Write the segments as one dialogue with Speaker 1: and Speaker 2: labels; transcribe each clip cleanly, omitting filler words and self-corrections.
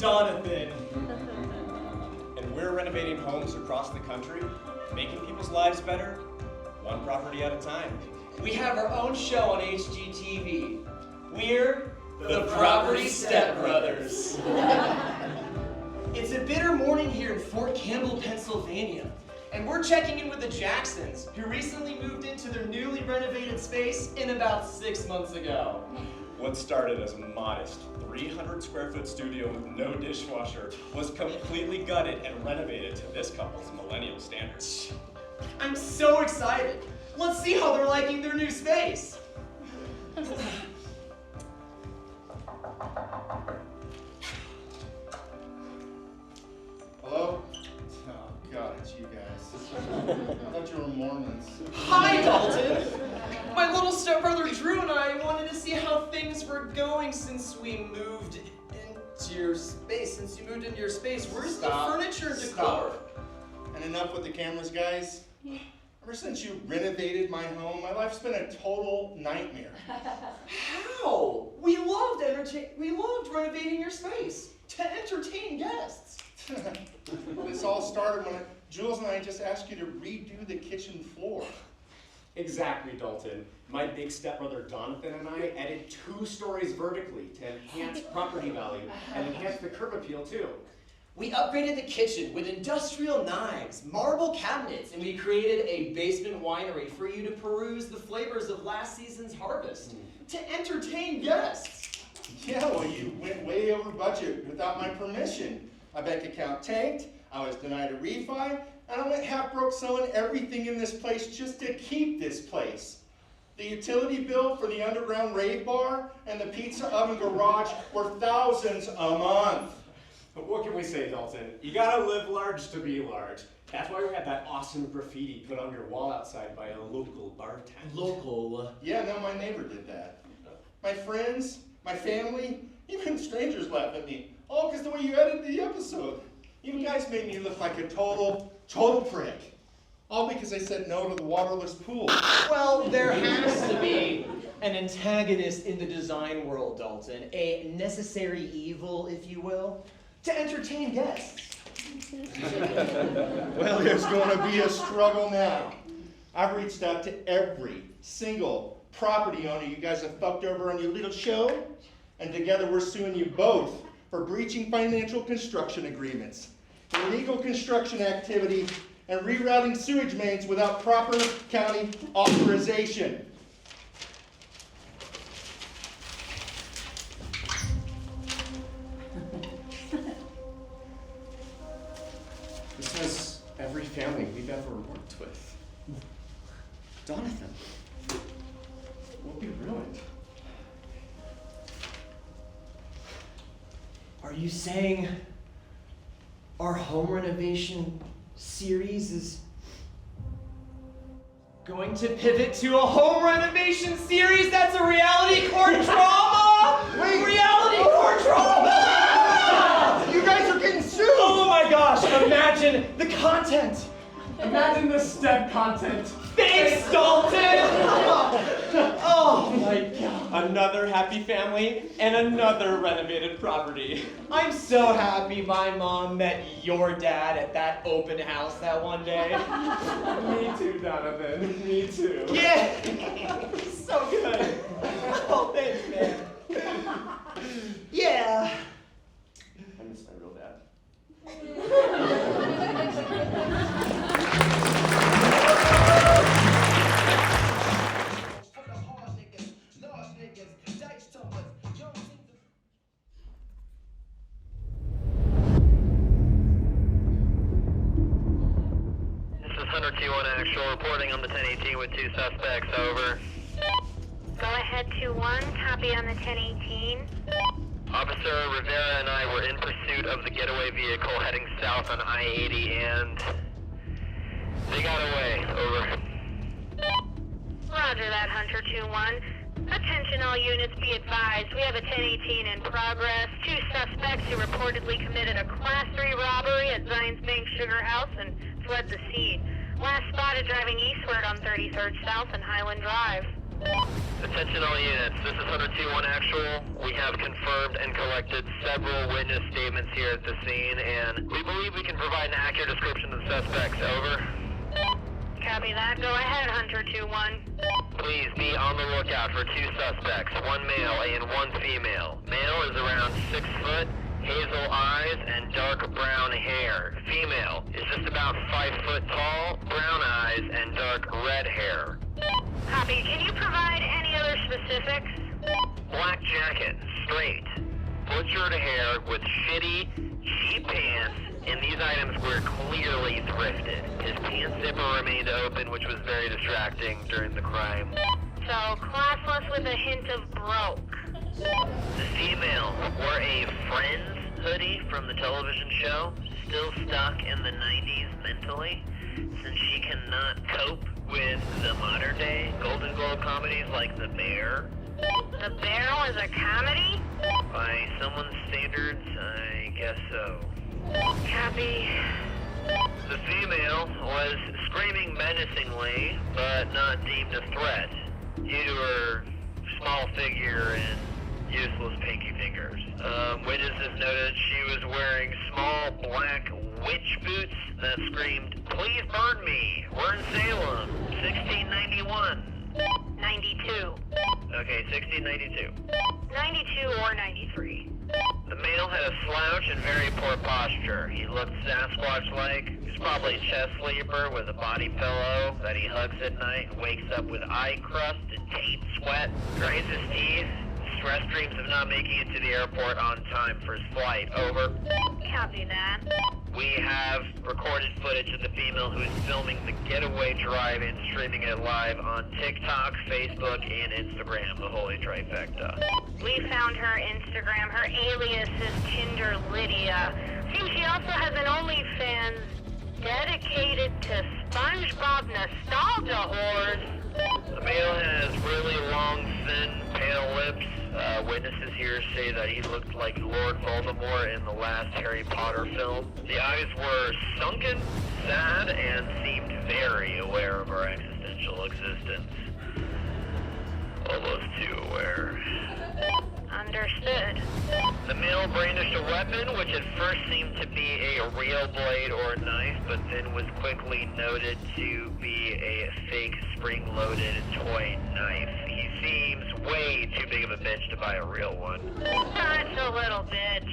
Speaker 1: Jonathan. And we're renovating homes across the country, making people's lives better, one property at a time.
Speaker 2: We have our own show on HGTV. We're the Property Stepbrothers. It's a bitter morning here in Fort Campbell, Pennsylvania. And we're checking in with the Jacksons, who recently moved into their newly renovated space in about 6 months ago.
Speaker 1: What started as a modest 300 square foot studio with no dishwasher was completely gutted and renovated to this couple's millennial standards.
Speaker 2: I'm so excited. Let's see how they're liking their new space.
Speaker 3: Hello? Oh, God, it's you guys. I thought you were Mormons.
Speaker 2: Hi, Dalton. My little stepbrother Drew and I wanted to see how things were going since we moved into your space. Where's the furniture and decor?
Speaker 3: Stop. And enough with the cameras, guys. Ever since you renovated my home, my life's been a total nightmare.
Speaker 2: How? We loved renovating your space to entertain guests.
Speaker 3: This all started when Jules and I just asked you to redo the kitchen floor.
Speaker 1: Exactly, Dalton. My big stepbrother Jonathan and I added 2 stories vertically to enhance property value and enhance the curb appeal too.
Speaker 2: We upgraded the kitchen with industrial knives, marble cabinets, and we created a basement winery for you to peruse the flavors of last season's harvest to entertain guests.
Speaker 3: Yeah, well, you went way over budget without my permission. My bank account tanked, I was denied a refi, and I went half broke selling everything in this place just to keep this place. The utility bill for the underground rave bar and the pizza oven garage were thousands a month.
Speaker 1: But what can we say, Dalton? You gotta live large to be large. That's why we had that awesome graffiti put on your wall outside by a local bartender.
Speaker 2: Local.
Speaker 3: Yeah, no, my neighbor did that. My friends, my family, even strangers laugh at me. All because the way you edited the episode. You guys made me look like a total prick. All because I said no to the waterless pool.
Speaker 2: Well, there has to be an antagonist in the design world, Dalton. A necessary evil, if you will, to entertain guests.
Speaker 3: Well, there's going to be a struggle now. I've reached out to every single property owner you guys have fucked over on your little show, and together we're suing you both for breaching financial construction agreements, illegal construction activity, and rerouting sewage mains without proper county authorization.
Speaker 1: This is every family we've ever worked with. Jonathan, we'll be ruined.
Speaker 2: Are you saying our home renovation series is going to pivot to a home renovation series that's a reality court drama? Reality court drama!
Speaker 3: You guys are getting sued!
Speaker 2: Oh my gosh, imagine the content!
Speaker 1: Imagine the step content.
Speaker 2: Thanks, Dalton! Oh my god.
Speaker 1: Another happy family and another renovated property.
Speaker 2: I'm so happy my mom met your dad at that open house that one day.
Speaker 1: Me too, Donovan. Me too.
Speaker 2: Yeah! So good. Oh, thanks, man. Yeah.
Speaker 1: I miss my real dad.
Speaker 4: Hunter 2-1 actual, reporting on the 1018 with 2 suspects, over.
Speaker 5: Go ahead 2-1, copy on the 1018.
Speaker 4: Officer Rivera and I were in pursuit of the getaway vehicle heading south on I-80 and they got away, over.
Speaker 5: Roger that, Hunter 2-1. Attention all units, be advised. We have a 1018 in progress. 2 suspects who reportedly committed a Class 3 robbery at Zions Bank Sugar House and fled the scene. Last spotted driving eastward on 33rd South and Highland Drive.
Speaker 4: Attention all units, this is Hunter 2-1 actual. We have confirmed and collected several witness statements here at the scene, and we believe we can provide an accurate description of the suspects. Over.
Speaker 5: Copy that. Go ahead, Hunter 2-1.
Speaker 4: Please be on the lookout for two suspects, one male and one female. Male is around 6 foot, hazel eyes, and dark brown hair. Female is just about 5 foot tall, brown eyes, and dark red hair.
Speaker 5: Copy. Can you provide any other specifics?
Speaker 4: Black jacket, straight. Butchered hair with shitty, cheap pants, and these items were clearly thrifted. His pants zipper remained open, which was very distracting during the crime.
Speaker 5: So, classless with a hint of broke.
Speaker 4: The female wore a Friends hoodie from the television show, still stuck in the 90s mentally, since she cannot cope with the modern day Golden Globe comedies like The Bear.
Speaker 5: The Bear was a comedy?
Speaker 4: By someone's standards, I guess so.
Speaker 5: Copy.
Speaker 4: The female was screaming menacingly, but not deemed a threat, due to her small figure and useless pinky fingers. Witnesses noted she was wearing small black witch boots that screamed, "Please burn me, we're in Salem, 1691.
Speaker 5: 92.
Speaker 4: Okay, 1692.
Speaker 5: 92 or 93.
Speaker 4: The male had a slouch and very poor posture. He looked Sasquatch-like. He's probably a chest sleeper with a body pillow that he hugs at night and wakes up with eye crust and taint sweat. Grinds his teeth. Stress dreams of not making it to the airport on time for his flight. Over.
Speaker 5: Copy that.
Speaker 4: We have recorded footage of the female who is filming the getaway drive and streaming it live on TikTok, Facebook, and Instagram, the holy trifecta.
Speaker 5: We found her Instagram. Her alias is Tinder Lydia. Seems she also has an OnlyFans dedicated to SpongeBob nostalgia whores.
Speaker 4: The male has really long, thin, pale lips. Witnesses here say that he looked like Lord Voldemort in the last Harry Potter film. The eyes were sunken, sad, and seemed very aware of our existential existence. Almost too aware.
Speaker 5: Understood.
Speaker 4: The male brandished a weapon, which at first seemed to be a real blade or knife, but then was quickly noted to be a fake spring-loaded toy knife. He seems way too big of a bitch to buy a real one.
Speaker 5: Such a little bitch.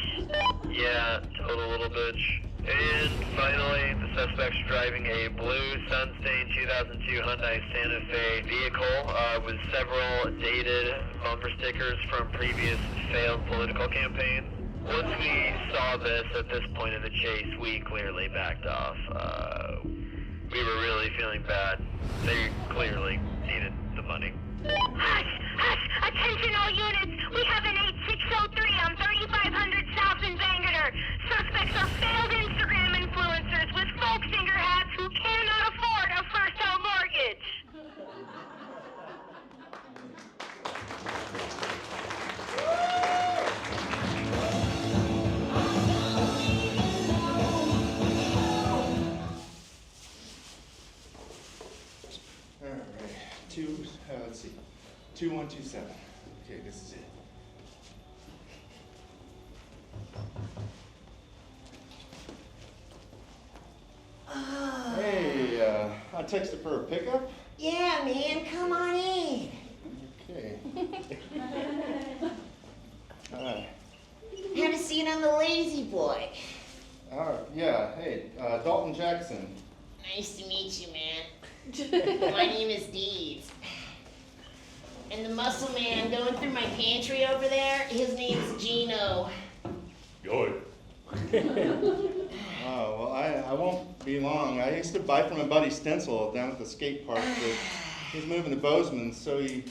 Speaker 4: Yeah, total little bitch. And finally, the suspect's driving a blue sun-stained 2002 Hyundai Santa Fe vehicle with several dated bumper stickers from previous failed political campaigns. Once we saw this at this point of the chase, we clearly backed off. We were really feeling bad. They clearly needed the money.
Speaker 5: Hush! Hush! Attention all units! We have an 8603 on 3500 South in Bangerter. Suspects are failed Instagram influencers with folk singer hats who cannot afford a first-home mortgage.
Speaker 3: All right, let's see, 2127. Okay, this is it. Hey, I texted for a pickup.
Speaker 6: Yeah, man, come on in.
Speaker 3: Okay.
Speaker 6: Have a seat on the lazy boy.
Speaker 3: Yeah, hey, Dalton Jackson.
Speaker 6: Nice to meet you, man. My name is Deeds. And the muscle man going through my pantry over there, his name's Gino.
Speaker 3: Good. Oh, well, I won't be long. I used to buy from a buddy Stencil down at the skate park, but he's moving to Bozeman, so he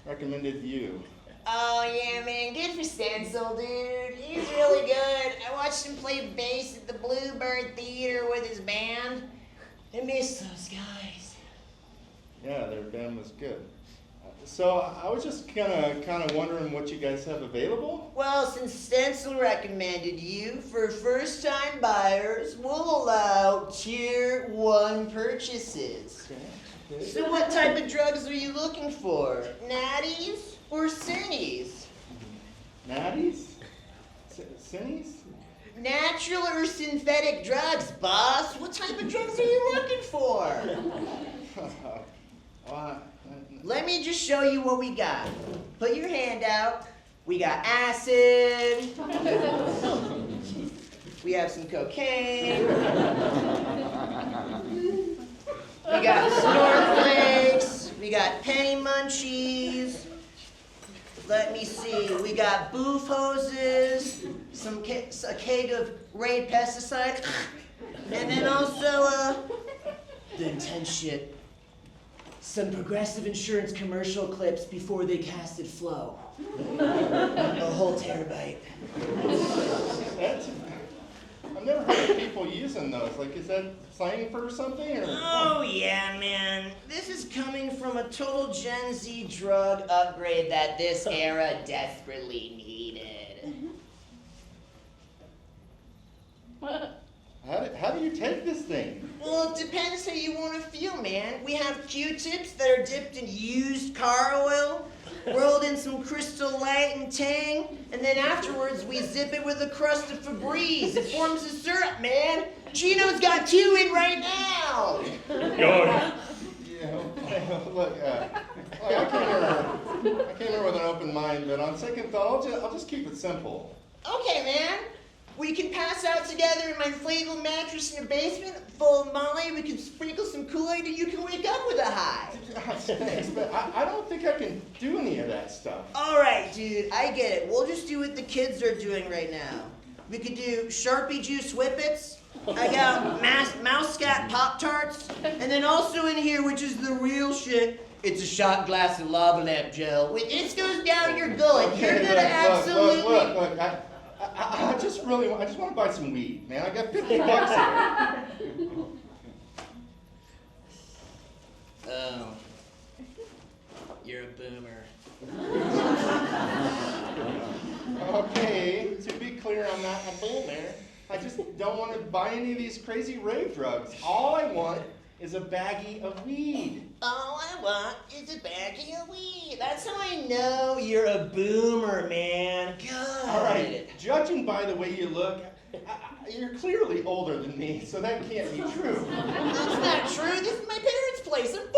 Speaker 3: recommended you.
Speaker 6: Oh, yeah, man, good for Stencil, dude. He's really good. I watched him play bass at the Bluebird Theater with his band. I miss those guys.
Speaker 3: Yeah, their band was good. So I was just kind of wondering what you guys have available.
Speaker 6: Well, since Stencil recommended you, for first-time buyers, we'll allow Tier 1 purchases.
Speaker 3: Okay.
Speaker 6: So what type of drugs are you looking for? Natties or Cinnies?
Speaker 3: Natties? Cinnies?
Speaker 6: Natural or synthetic drugs, boss? What type of drugs are you looking for? Let me just show you what we got. Put your hand out. We got acid. We have some cocaine. We got snowflakes. We got penny munchies. Let me see. We got boof hoses. A keg of Raid pesticide. And then also, the intense shit. Some Progressive Insurance commercial clips before they casted Flow. A whole terabyte.
Speaker 3: I've never heard of people using those. Like, is that slang for something? Or?
Speaker 6: Oh, yeah, man. This is coming from a total Gen Z drug upgrade that this era desperately needed.
Speaker 3: How do you take this thing?
Speaker 6: Well, it depends how you want to feel, man. We have Q-tips that are dipped in used car oil, rolled in some Crystal Light and Tang, and then afterwards we zip it with a crust of Febreze. It forms a syrup, man. Gino's got 2 in right now.
Speaker 3: Yeah, look, I came here with an open mind, but on second thought, I'll just keep it simple.
Speaker 6: Okay, man. We can pass out together in my inflatable mattress in the basement full of Molly. We can sprinkle some Kool-Aid and you can wake up with a high.
Speaker 3: Thanks, but I don't think I can do any of that stuff.
Speaker 6: All right, dude, I get it. We'll just do what the kids are doing right now. We could do Sharpie Juice Whippets. I got Mouse Scat Pop-Tarts. And then also in here, which is the real shit, it's a shot glass of lava lamp gel. When this goes down your gullet, you're gonna absolutely...
Speaker 3: Look. I just want to buy some weed, man. I got $50 here.
Speaker 6: Oh, you're a boomer.
Speaker 3: Okay, to be clear, I'm not a boomer. I just don't want to buy any of these crazy rave drugs. All I want is a baggie of weed.
Speaker 6: All I want is a baggie of weed. That's how I know you're a boomer, man. God.
Speaker 3: All right, judging by the way you look, you're clearly older than me, so that can't be true.
Speaker 6: That's not true. This is my parents' place. I'm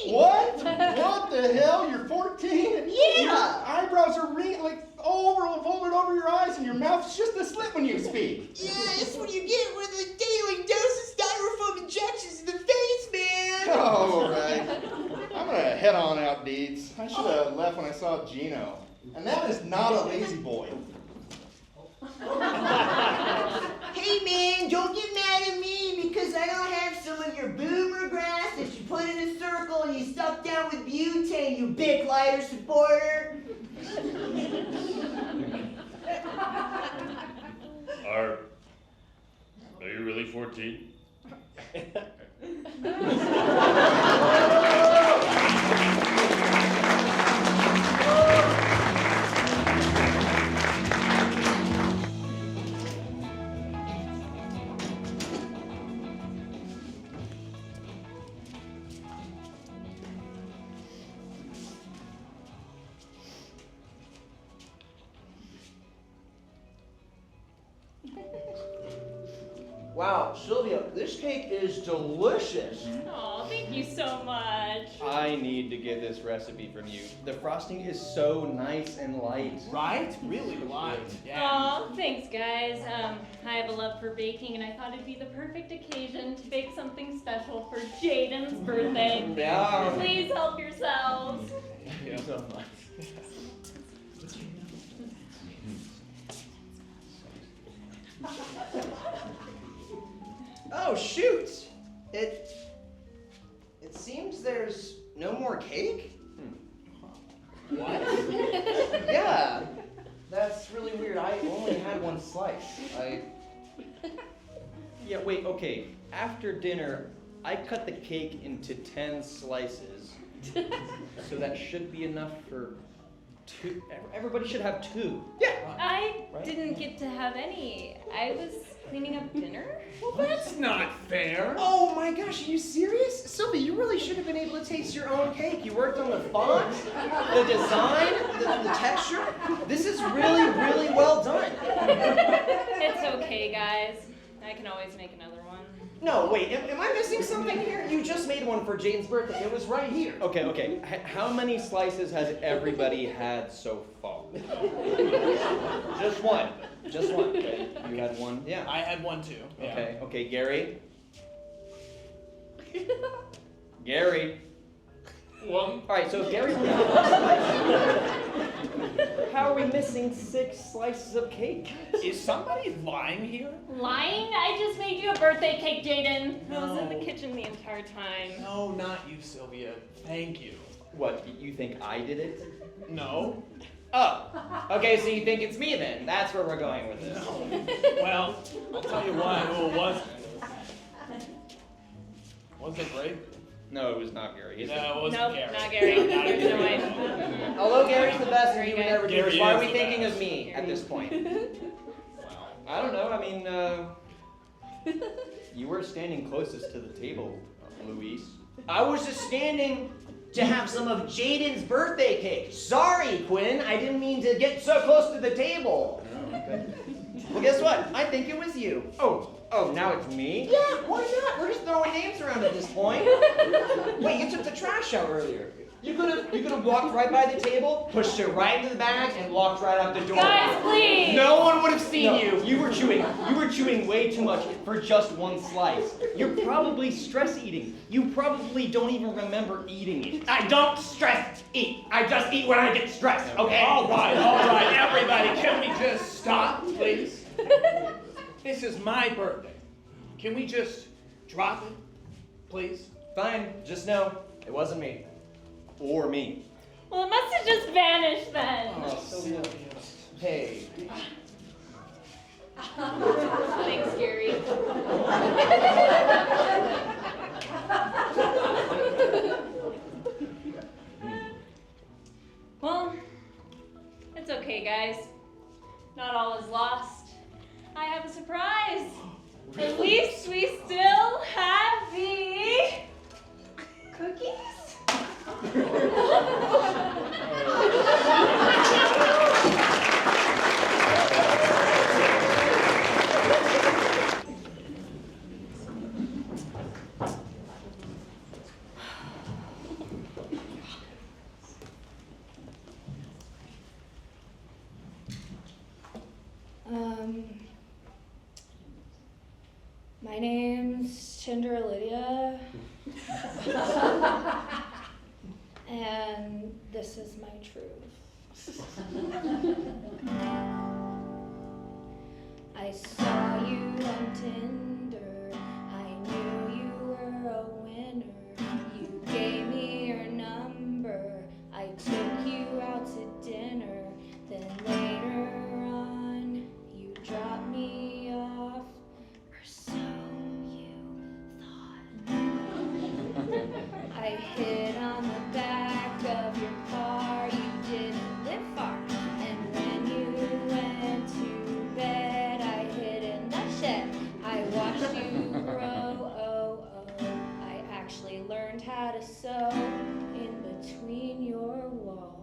Speaker 6: 14.
Speaker 3: What? What the hell? You're 14?
Speaker 6: Yeah.
Speaker 3: Your eyebrows are folded over your eyes, and your mouth's just a slit when you speak.
Speaker 6: Yeah, that's what you get with a daily dose of styrofoam injections in the face, man.
Speaker 3: All right. I'm gonna head on out, Deeds. I should have left when I saw Gino. And that is not a lazy boy.
Speaker 6: Hey, man, don't get mad at me because I don't have some of your boomer grass that you put in a circle and you stuff down with butane, you big lighter supporter.
Speaker 7: Are you really 14?
Speaker 2: Wow, Sylvia, this cake is delicious.
Speaker 8: Oh, thank you so much.
Speaker 9: I need to get this recipe from you. The frosting is so nice and light.
Speaker 2: Right? Really light. Yeah.
Speaker 8: Oh, thanks, guys. I have a love for baking, and I thought it'd be the perfect occasion to bake something special for Jaden's birthday.
Speaker 2: Yeah.
Speaker 8: Please help yourselves.
Speaker 9: Thank you so much.
Speaker 2: Oh, shoot! It seems there's no more cake? What? Yeah, that's really weird. I only had one slice.
Speaker 9: Yeah, wait, okay. After dinner, I cut the cake into 10 slices. So that should be enough for 2. Everybody should have 2.
Speaker 8: I
Speaker 9: Right?
Speaker 8: didn't get to have any. I was cleaning up dinner.
Speaker 2: Well, that's not fair.
Speaker 6: Oh my gosh, are you serious? Sylvie, you really should have been able to taste your own cake. You worked on the font, the design, the texture. This is really, really well done.
Speaker 8: It's okay, guys. I can always make another one.
Speaker 6: No, wait, am I missing something here? You just made one for Jane's birthday. It was right here.
Speaker 9: Okay. How many slices has everybody had so far? Just one. Okay. You had one? Yeah.
Speaker 2: I had one too. Yeah.
Speaker 9: Okay, Gary. Gary.
Speaker 7: One.
Speaker 9: All right, so if Gary only had one slice, how are we missing 6 slices of cake?
Speaker 2: Is somebody lying here?
Speaker 8: Lying? I just made you a birthday cake, Jaden. I was in
Speaker 2: No.
Speaker 8: the kitchen the entire time.
Speaker 2: No, not you, Sylvia. Thank you.
Speaker 9: What, you think I did it?
Speaker 2: No.
Speaker 6: Oh, okay, so you think it's me then? That's where we're going with this.
Speaker 2: Well, I'll tell you why. Who it wasn't. Was it Ray?
Speaker 9: No, it was not Gary.
Speaker 2: No, it wasn't
Speaker 8: Nope,
Speaker 2: Gary.
Speaker 8: not Gary.
Speaker 2: Not
Speaker 8: There's no
Speaker 2: Gary.
Speaker 8: way.
Speaker 6: Although Gary's the best and you would never do
Speaker 2: Gary
Speaker 6: this, why are
Speaker 2: is
Speaker 6: we
Speaker 2: the
Speaker 6: thinking
Speaker 2: best.
Speaker 6: of me at this point?
Speaker 9: I don't know, I mean, you were standing closest to the table, Luis.
Speaker 6: I was just standing to have some of Jaden's birthday cake. Sorry, Quinn, I didn't mean to get so close to the table.
Speaker 9: Okay.
Speaker 6: Well, guess what? I think it was you.
Speaker 9: Oh, now it's me?
Speaker 6: Yeah, why not? We're just throwing names around at this point. Wait, you took the trash out earlier. You could have walked right by the table, pushed it right into the bag, and walked right out the door.
Speaker 8: Guys, please!
Speaker 6: No one would have seen
Speaker 9: No,
Speaker 6: you.
Speaker 9: you were chewing way too much for just one slice. You're probably stress eating. You probably don't even remember eating it.
Speaker 6: I don't stress eat. I just eat when I get stressed, okay?
Speaker 2: All right, everybody, can we just stop, please? This is my birthday. Can we just drop it, please?
Speaker 6: Fine, just know, it wasn't me.
Speaker 9: Or me.
Speaker 8: Well, it must have just vanished then.
Speaker 2: Sylvia.
Speaker 6: Hey.
Speaker 8: Thanks, Gary. Well, it's okay, guys. Not all is lost. I have a surprise. At least we still have the cookies. My name's Chandra Lydia. And this is my truth. I saw you on Tinder. I knew you were a winner. You gave me your number. I took you out to dinner. Then later on, you dropped me off. Or so you thought. I hid on the back of your car. You didn't live far. And when you went to bed, I hid in the shed. I watched you grow. Oh, oh. I actually learned how to sew in between your walls.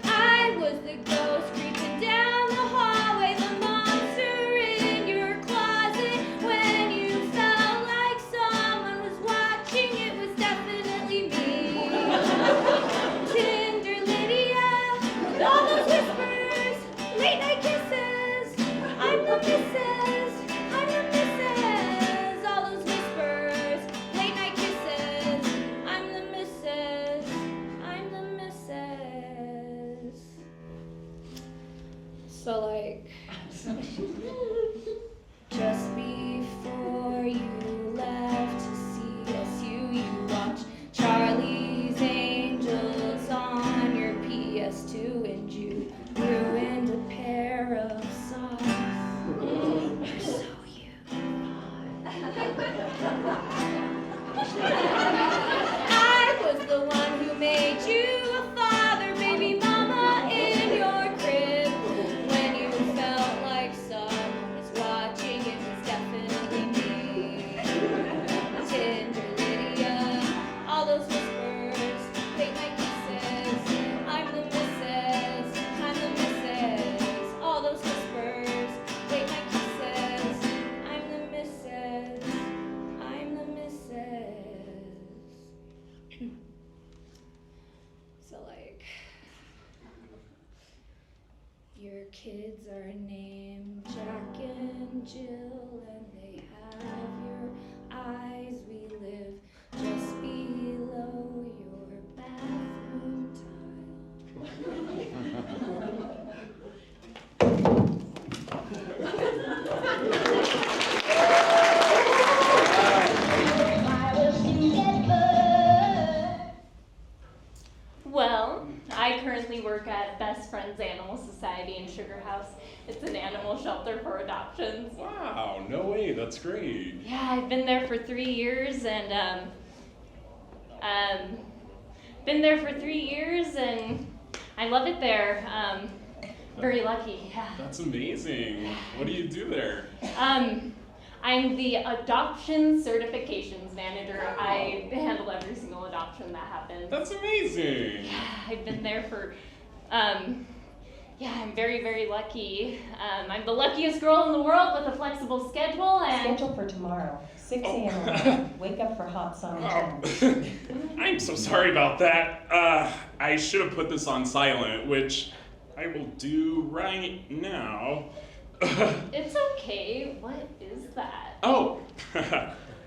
Speaker 8: I was the ghost creeping down the hallway, the monster in your closet. When you felt like someone was watching, it was definitely me. Tinder Lydia, all those whispers, late night kisses. I'm the missus, I'm the missus. All those whispers, late night kisses. I'm the missus, I'm the missus. So like, just before you left to CSU, you watched Charlie's Angels on your PS2, and you ruined a pair of socks. Or so you thought. kids are named Jack and Jill, and they have your eyes. We live just below your bathroom
Speaker 10: Well, I currently work at Best Friends Animal Society in Sugar House. It's an animal shelter for adoptions.
Speaker 1: Wow, no way, that's great.
Speaker 10: Yeah, I've been there for 3 years and I love it there. Very lucky, yeah.
Speaker 1: That's amazing. What do you do there?
Speaker 10: I'm the adoption certifications manager. I handle every single adoption that happens.
Speaker 1: That's amazing.
Speaker 10: Yeah, I've been there for, I'm very, very lucky. I'm the luckiest girl in the world with a flexible schedule and...
Speaker 11: Schedule for tomorrow, 6 a.m. Wake up for hot sauna time.
Speaker 12: I'm so sorry about that. I should have put this on silent, which I will do right now.
Speaker 10: It's okay. What is that?
Speaker 12: Oh,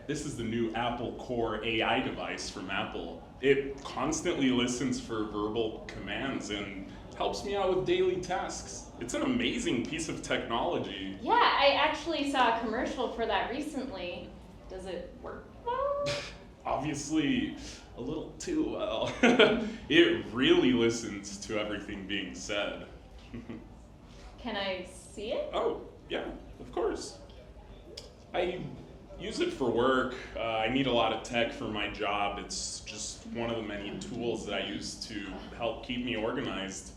Speaker 12: this is the new Apple Core AI device from Apple. It constantly listens for verbal commands and helps me out with daily tasks. It's an amazing piece of technology.
Speaker 10: Yeah, I actually saw a commercial for that recently. Does it work well?
Speaker 12: Obviously, a little too well. It really listens to everything being said.
Speaker 10: Can I see it?
Speaker 12: Oh, yeah, of course. I use it for work. I need a lot of tech for my job. It's just one of the many tools that I use to help keep me organized.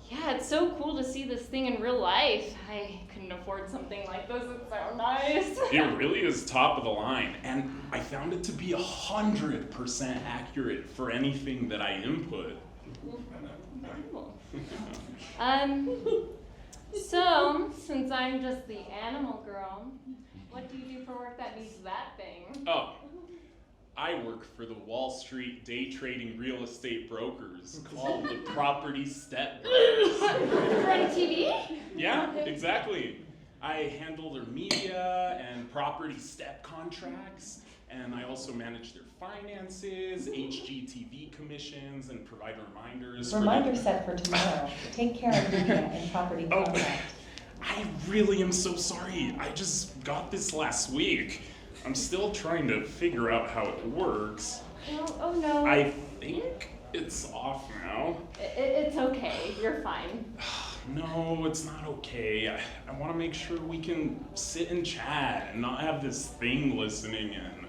Speaker 10: Yeah, it's so cool to see this thing in real life. I couldn't afford something like this. It's so nice.
Speaker 12: It really is top of the line, and I found it to be 100% accurate for anything that I input.
Speaker 10: Cool. So, since I'm just the animal girl, what do you do for work that needs that thing?
Speaker 12: Oh, I work for the Wall Street day trading real estate brokers called the Property Step Brothers.
Speaker 10: For on TV?
Speaker 12: Yeah, exactly. I handle their media and property step contracts, and I also manage their finances, HGTV commissions, and provide reminders.
Speaker 11: Reminder set for tomorrow. Take care of media and property contract.
Speaker 12: I really am so sorry. I just got this last week. I'm still trying to figure out how it works.
Speaker 10: Oh no.
Speaker 12: I think it's off now.
Speaker 10: It's okay. You're fine.
Speaker 12: No, it's not okay. I want to make sure we can sit and chat and not have this thing listening in.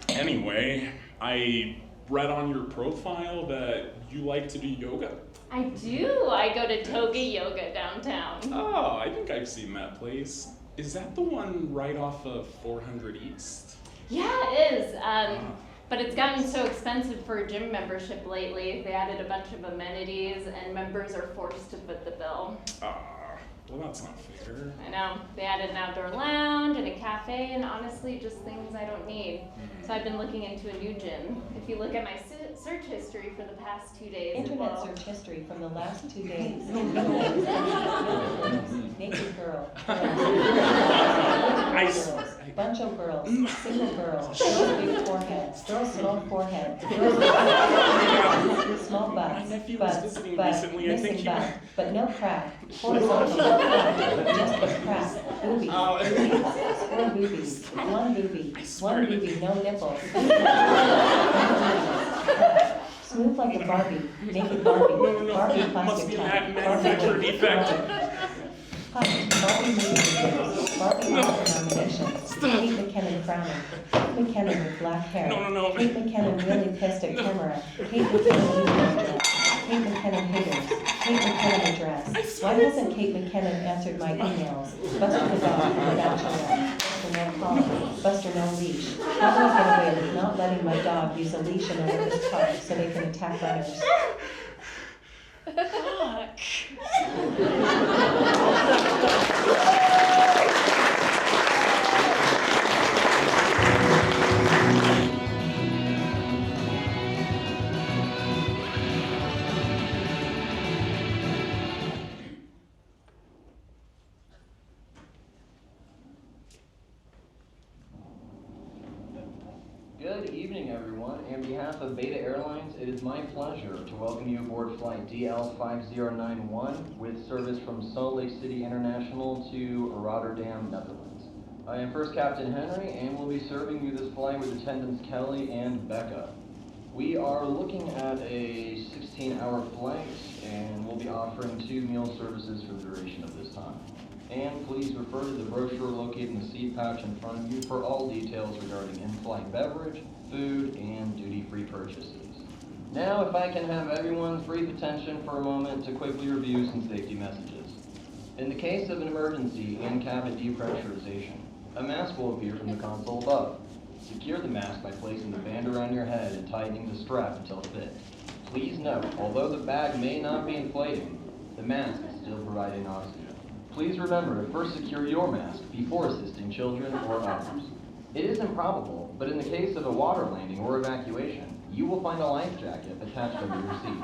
Speaker 12: Anyway, I read on your profile that you like to do yoga.
Speaker 10: I do. I go to Toga Yoga downtown.
Speaker 12: Oh, I think I've seen that place. Is that the one right off of 400 East?
Speaker 10: Yeah, it is. But it's gotten so expensive for a gym membership lately. They added a bunch of amenities, and members are forced to foot the bill.
Speaker 12: Well, that's not fair.
Speaker 10: I know. They added an outdoor lounge and a cafe, and honestly, just things I don't need. So I've been looking into a new gym. If you look at my search history for the past 2 days,
Speaker 11: Internet search history from the last 2 days. Naked girl. Bunch of girls. Single girls. Girls big foreheads. Girls small foreheads. Girls small butts.
Speaker 12: My nephew was visiting recently. I think
Speaker 11: Missing
Speaker 12: he
Speaker 11: butt, but no crack. Horizontal, no crack. Just the crack. Boobies. Four boobies. One boobie. One boobie. No nipples. Smooth like a Barbie. Naked Barbie.
Speaker 12: No.
Speaker 11: Barbie
Speaker 12: It must
Speaker 11: plastic
Speaker 12: be
Speaker 11: top.
Speaker 12: that manufacturer defect.
Speaker 11: Barbie movie videos. Barbie Oscar nominations. Kate McKinnon frowning. Kate McKinnon with black hair.
Speaker 12: No.
Speaker 11: Kate McKinnon really pissed at camera. Kate McKinnon losing dress. Kate McKinnon haters. Kate McKinnon address. Why hasn't Kate McKinnon answered my emails? Buster the dog, The Bachelorette. Buster no collar. Buster no leash. How do I get away with not letting my dog use a leash in a woman's car so they can attack runners?
Speaker 9: Good evening, everyone. On behalf of Beta Airlines, it is my pleasure to welcome you aboard flight DL5091 with service from Salt Lake City International to Rotterdam, Netherlands. I am First Captain Henry and will be serving you this flight with attendants Kelly and Becca. We are looking at a 16-hour flight and we'll be offering 2 meal services for the duration of this time. And please refer to the brochure located in the seat pouch in front of you for all details regarding in-flight beverage, food, and duty-free purchases. Now, if I can have everyone's brief attention for a moment to quickly review some safety messages. In the case of an emergency and cabin depressurization, a mask will appear from the console above. Secure the mask by placing the band around your head and tightening the strap until it fits. Please note, although the bag may not be inflating, the mask is still providing oxygen. Please remember to first secure your mask before assisting children or others. It is improbable, but in the case of a water landing or evacuation, you will find a life jacket attached under your seat.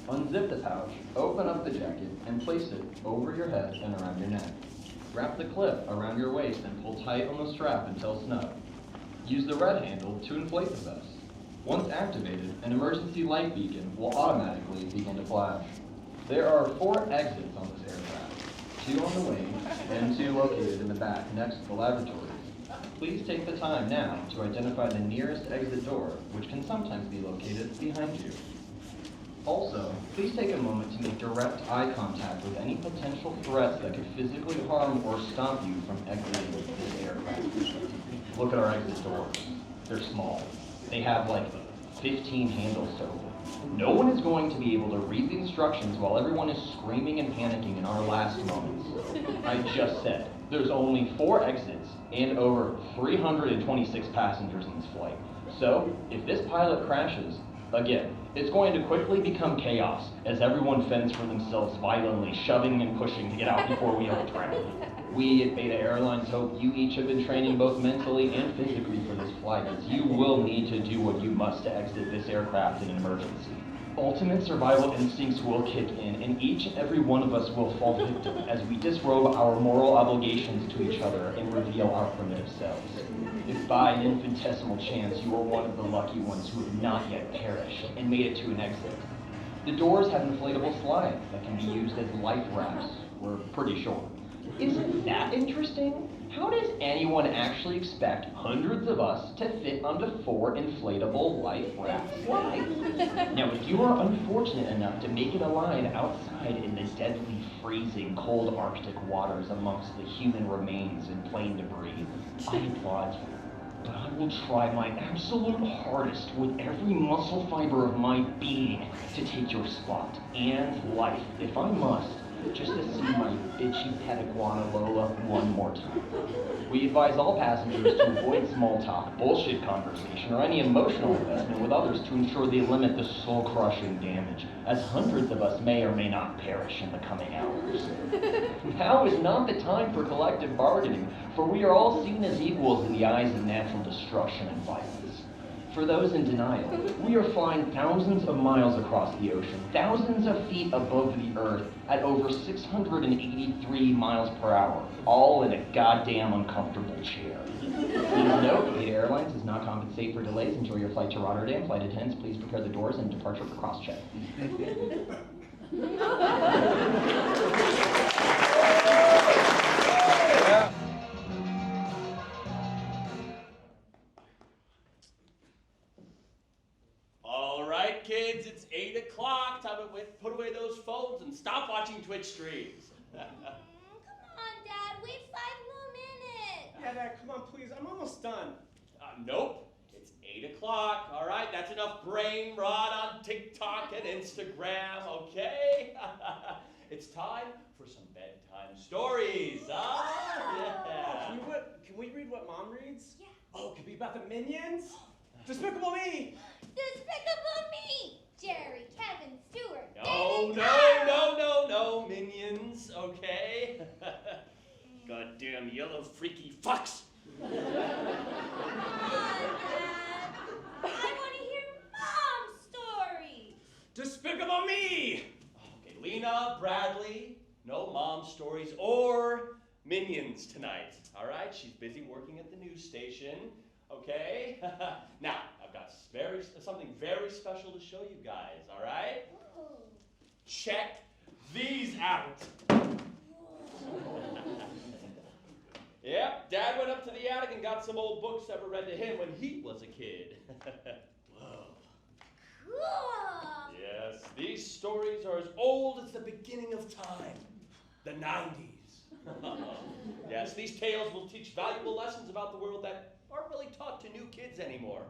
Speaker 9: Unzip the pouch, open up the jacket, and place it over your head and around your neck. Wrap the clip around your waist and pull tight on the strap until snug. Use the red handle to inflate the vest. Once activated, an emergency light beacon will automatically begin to flash. There are 4 exits on this aircraft. 2 on the wing, and 2 located in the back next to the lavatories. Please take the time now to identify the nearest exit door, which can sometimes be located behind you. Also, please take a moment to make direct eye contact with any potential threats that could physically harm or stop you from exiting this aircraft. Look at our exit doors. They're small. They have like 15 handles to open. No one is going to be able to read the instructions while everyone is screaming and panicking in our last moments. I just said, there's only 4 exits and over 326 passengers in this flight. So, if this pilot crashes, again, it's going to quickly become chaos as everyone fends for themselves violently, shoving and pushing to get out before we all drown. We at Beta Airlines hope you each have been training both mentally and physically for this flight, as you will need to do what you must to exit this aircraft in an emergency. Ultimate survival instincts will kick in, and each and every one of us will fall victim as we disrobe our moral obligations to each other and reveal our primitive selves. If by an infinitesimal chance you are one of the lucky ones who have not yet perished and made it to an exit, the doors have inflatable slides that can be used as life rafts. We're pretty sure. Isn't that interesting? How does anyone actually expect hundreds of us to fit onto 4 inflatable life raft slides? Now, if you are unfortunate enough to make it alive outside in the deadly, freezing, cold Arctic waters amongst the human remains and plane debris, I applaud you. But I will try my absolute hardest with every muscle fiber of my being to take your spot and life, if I must, just to see my bitchy pet iguana Lola one more time. We advise all passengers to avoid small talk, bullshit conversation, or any emotional investment with others to ensure they limit the soul-crushing damage, as hundreds of us may or may not perish in the coming hours. Now is not the time for collective bargaining, for we are all seen as equals in the eyes of natural destruction and violence. For those in denial, we are flying thousands of miles across the ocean, thousands of feet above the earth, at over 683 miles per hour, all in a goddamn uncomfortable chair. Please note, Beta Airlines does not compensate for delays. Enjoy your flight to Rotterdam. Flight attendants, please prepare the doors and departure for cross-check.
Speaker 2: All right, kids, it's 8 o'clock. Time to put away those phones and stop watching Twitch streams.
Speaker 5: Come on, Dad. Wait 5 more minutes.
Speaker 1: Yeah, Dad, come on, please. I'm almost done.
Speaker 2: Nope. It's 8 o'clock. All right, that's enough brain rot on TikTok and Instagram, okay? It's time for some bedtime stories, huh? Yeah.
Speaker 1: Can we read what Mom reads?
Speaker 5: Yeah.
Speaker 1: Oh, could be about the Minions? Despicable Me!
Speaker 5: Despicable Me! Jerry, Kevin, Stewart,
Speaker 2: No, Minions, okay? Goddamn yellow freaky fucks!
Speaker 5: Come on, Dad. I want to hear Mom's stories.
Speaker 1: Despicable Me!
Speaker 2: Okay, Lena, Bradley, no Mom stories or Minions tonight, all right? She's busy working at the news station, okay? Now,
Speaker 13: I've got something very special to show you guys, all right? Check these out. Yep, Dad went up to the attic and got some old books ever read to him when he was a kid. Whoa.
Speaker 5: Cool!
Speaker 13: Yes, these stories are as old as the beginning of time, the 90s. Yes, these tales will teach valuable lessons about the world that aren't really taught to new kids anymore.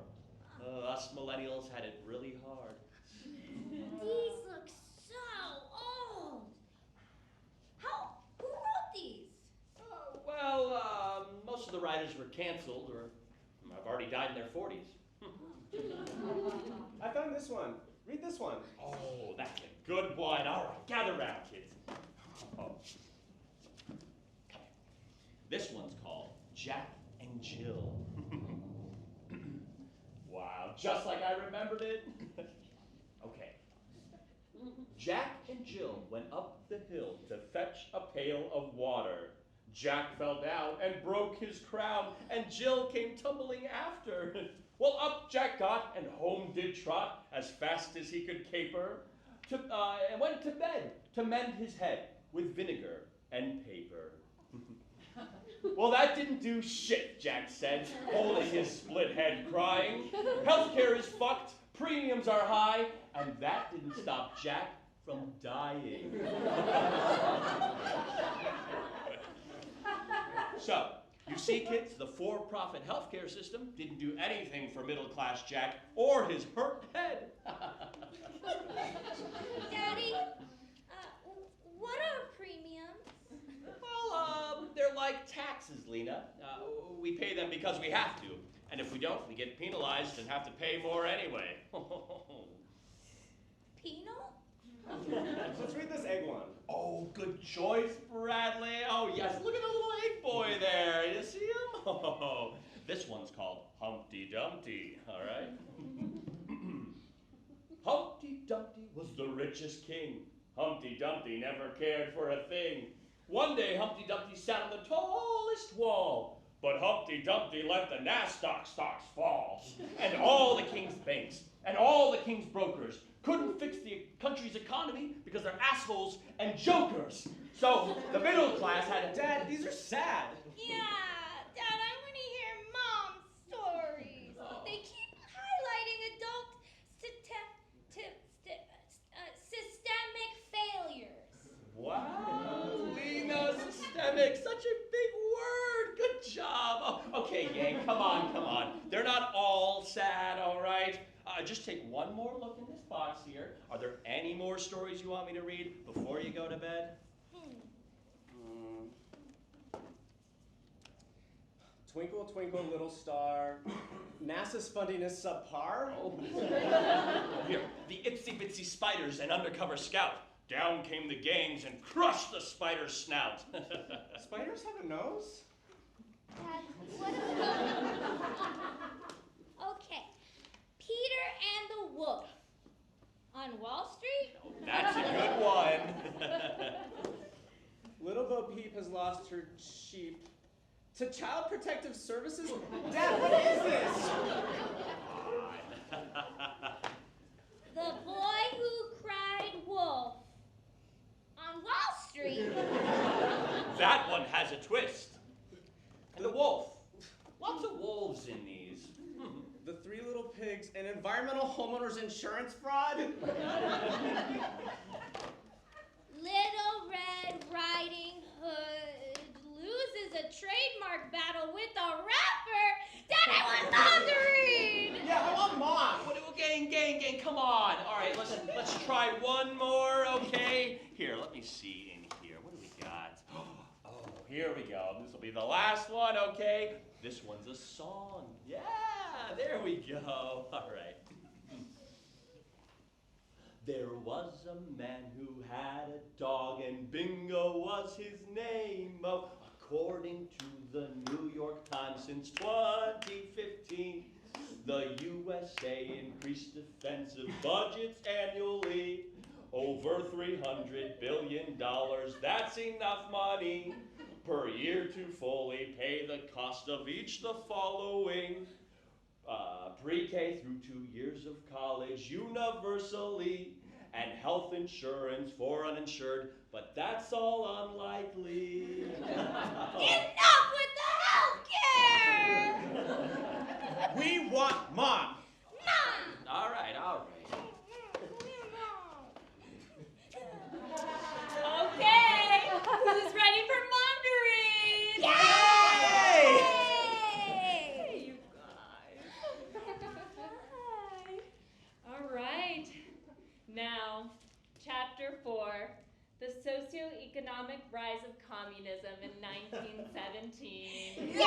Speaker 13: Us millennials had it really hard.
Speaker 5: These look so old. Who wrote these?
Speaker 13: Most of the writers were canceled or have already died in their 40s.
Speaker 1: I found this one. Read this one.
Speaker 13: Oh, that's a good one. All right, gather round, kids. This one's called Jack and Jill. Wow, just like I remembered it. Okay. Jack and Jill went up the hill to fetch a pail of water. Jack fell down and broke his crown, and Jill came tumbling after. Well, up Jack got, and home did trot, as fast as he could caper, and went to bed to mend his head with vinegar and paper. Well, that didn't do shit, Jack said, holding his split head, crying. Healthcare is fucked, premiums are high, and that didn't stop Jack from dying. So, you see, kids, the for-profit healthcare system didn't do anything for middle-class Jack or his hurt head.
Speaker 5: Daddy, what are premiums?
Speaker 13: Well, they're like taxes, Lena. We pay them because we have to. And if we don't, we get penalized and have to pay more anyway.
Speaker 5: Penal?
Speaker 1: Let's read this egg one.
Speaker 13: Oh, good choice, Bradley. Oh, yes, look at the little egg boy there. You see him? Oh, this one's called Humpty Dumpty, all right? Humpty Dumpty was the richest king. Humpty Dumpty never cared for a thing. One day, Humpty Dumpty sat on the tallest wall, but Humpty Dumpty let the Nasdaq stocks fall. And all the king's banks and all the king's brokers couldn't fix the country's economy because they're assholes and jokers. So the middle class had to...
Speaker 1: Dad, these are sad.
Speaker 5: Yeah, Dad, I want to hear Mom's stories. They keep highlighting adult systemic failures.
Speaker 13: Wow, Lena, systemic, such a big word. Good job. Oh, okay, gang, come on. They're not all sad, all right? Just take one more look in this box here. Are there any more stories you want me to read before you go to bed?
Speaker 1: Twinkle, twinkle, little star. NASA's funding is subpar.
Speaker 13: Oh. Here, the itsy bitsy spiders and undercover scout. Down came the gangs and crushed the spider's snout.
Speaker 1: Spiders have a nose?
Speaker 5: Dad, what Okay. Peter and the Wolf. On Wall Street?
Speaker 13: Oh, that's a good one.
Speaker 1: Little Bo Peep has lost her sheep. To Child Protective Services? Dad, what is this?
Speaker 5: The Boy Who Cried Wolf. On Wall Street.
Speaker 13: That one has a twist. And the wolf. Lots of wolves in these.
Speaker 1: The Three Little Pigs and environmental homeowners insurance fraud?
Speaker 5: Little Red Riding Hood loses a trademark battle with a rapper. Dad, I want Mom to read!
Speaker 1: Yeah, I want Mom!
Speaker 13: Gang, come on. All right, let's try one more, okay? Here, let me see in here. What do we got? Oh, here we go. This will be the last one, okay? This one's a song. Yeah, there we go. All right. There was a man who had a dog, and Bingo was his name. Oh, according to the New York Times, since 2015, the USA increased defensive budgets annually. Over $300 billion, that's enough money per year to fully pay the cost of each the following. pre-K through 2 years of college, universally, and health insurance for uninsured, but that's all unlikely.
Speaker 5: Enough with the healthcare!
Speaker 2: We want Mom.
Speaker 13: All right.
Speaker 10: Okay, who's ready for mom to read?
Speaker 2: Yay!
Speaker 10: You guys. All right. Now, chapter 4, the socioeconomic rise of communism in 1917.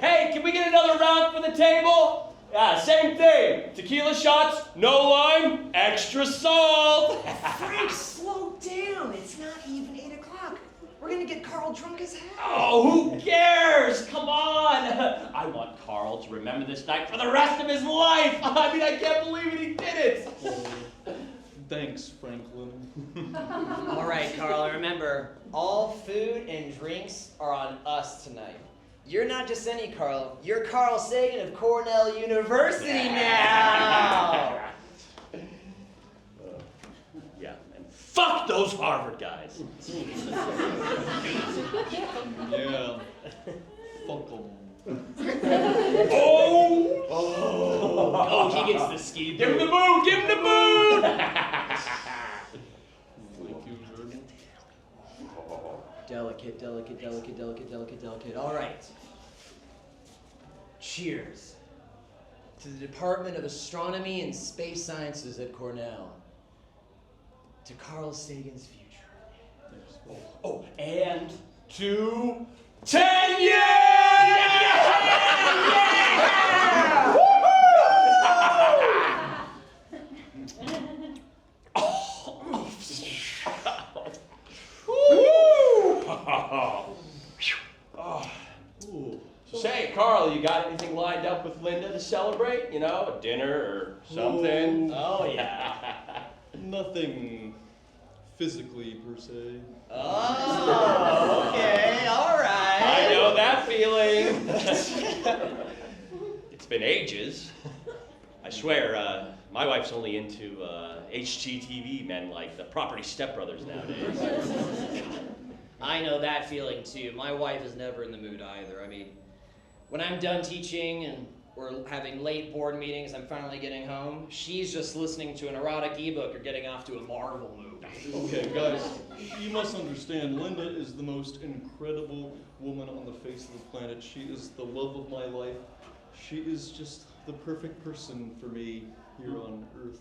Speaker 13: Hey, can we get another round for the table? Same thing. Tequila shots, no lime, extra salt.
Speaker 6: Frank, slow down. It's not even 8 o'clock. We're gonna get Carl drunk as hell.
Speaker 13: Oh, who cares? Come on. I want Carl to remember this night for the rest of his life. I mean, I can't believe it. He did it.
Speaker 14: Thanks, Franklin.
Speaker 2: All right, Carl, remember, all food and drinks are on us tonight. You're not just any Carl. You're Carl Sagan of Cornell University now.
Speaker 13: Yeah, and fuck those Harvard guys.
Speaker 14: Yeah. Fuck 'em.
Speaker 2: Oh, he gets the ski boot.
Speaker 13: Give him the boot! Give him the boot!
Speaker 14: Thank you, Jordan.
Speaker 2: Delicate. All right. Cheers to the Department of Astronomy and Space Sciences at Cornell. To Carl Sagan's future. Oh, and to 10 years! Yeah! Say, Carl, you got anything lined up with Linda to celebrate? You know, a dinner or something? Oh, yeah.
Speaker 14: Nothing physically, per se.
Speaker 2: Oh, okay, all right.
Speaker 13: I know that feeling. It's been ages. I swear, my wife's only into HGTV men like the Property Stepbrothers nowadays.
Speaker 2: I know that feeling too. My wife is never in the mood either. I mean, when I'm done teaching and we're having late board meetings, I'm finally getting home, she's just listening to an erotic ebook or getting off to a Marvel movie.
Speaker 14: Okay, guys, you must understand, Linda is the most incredible woman on the face of the planet. She is the love of my life. She is just the perfect person for me here on Earth.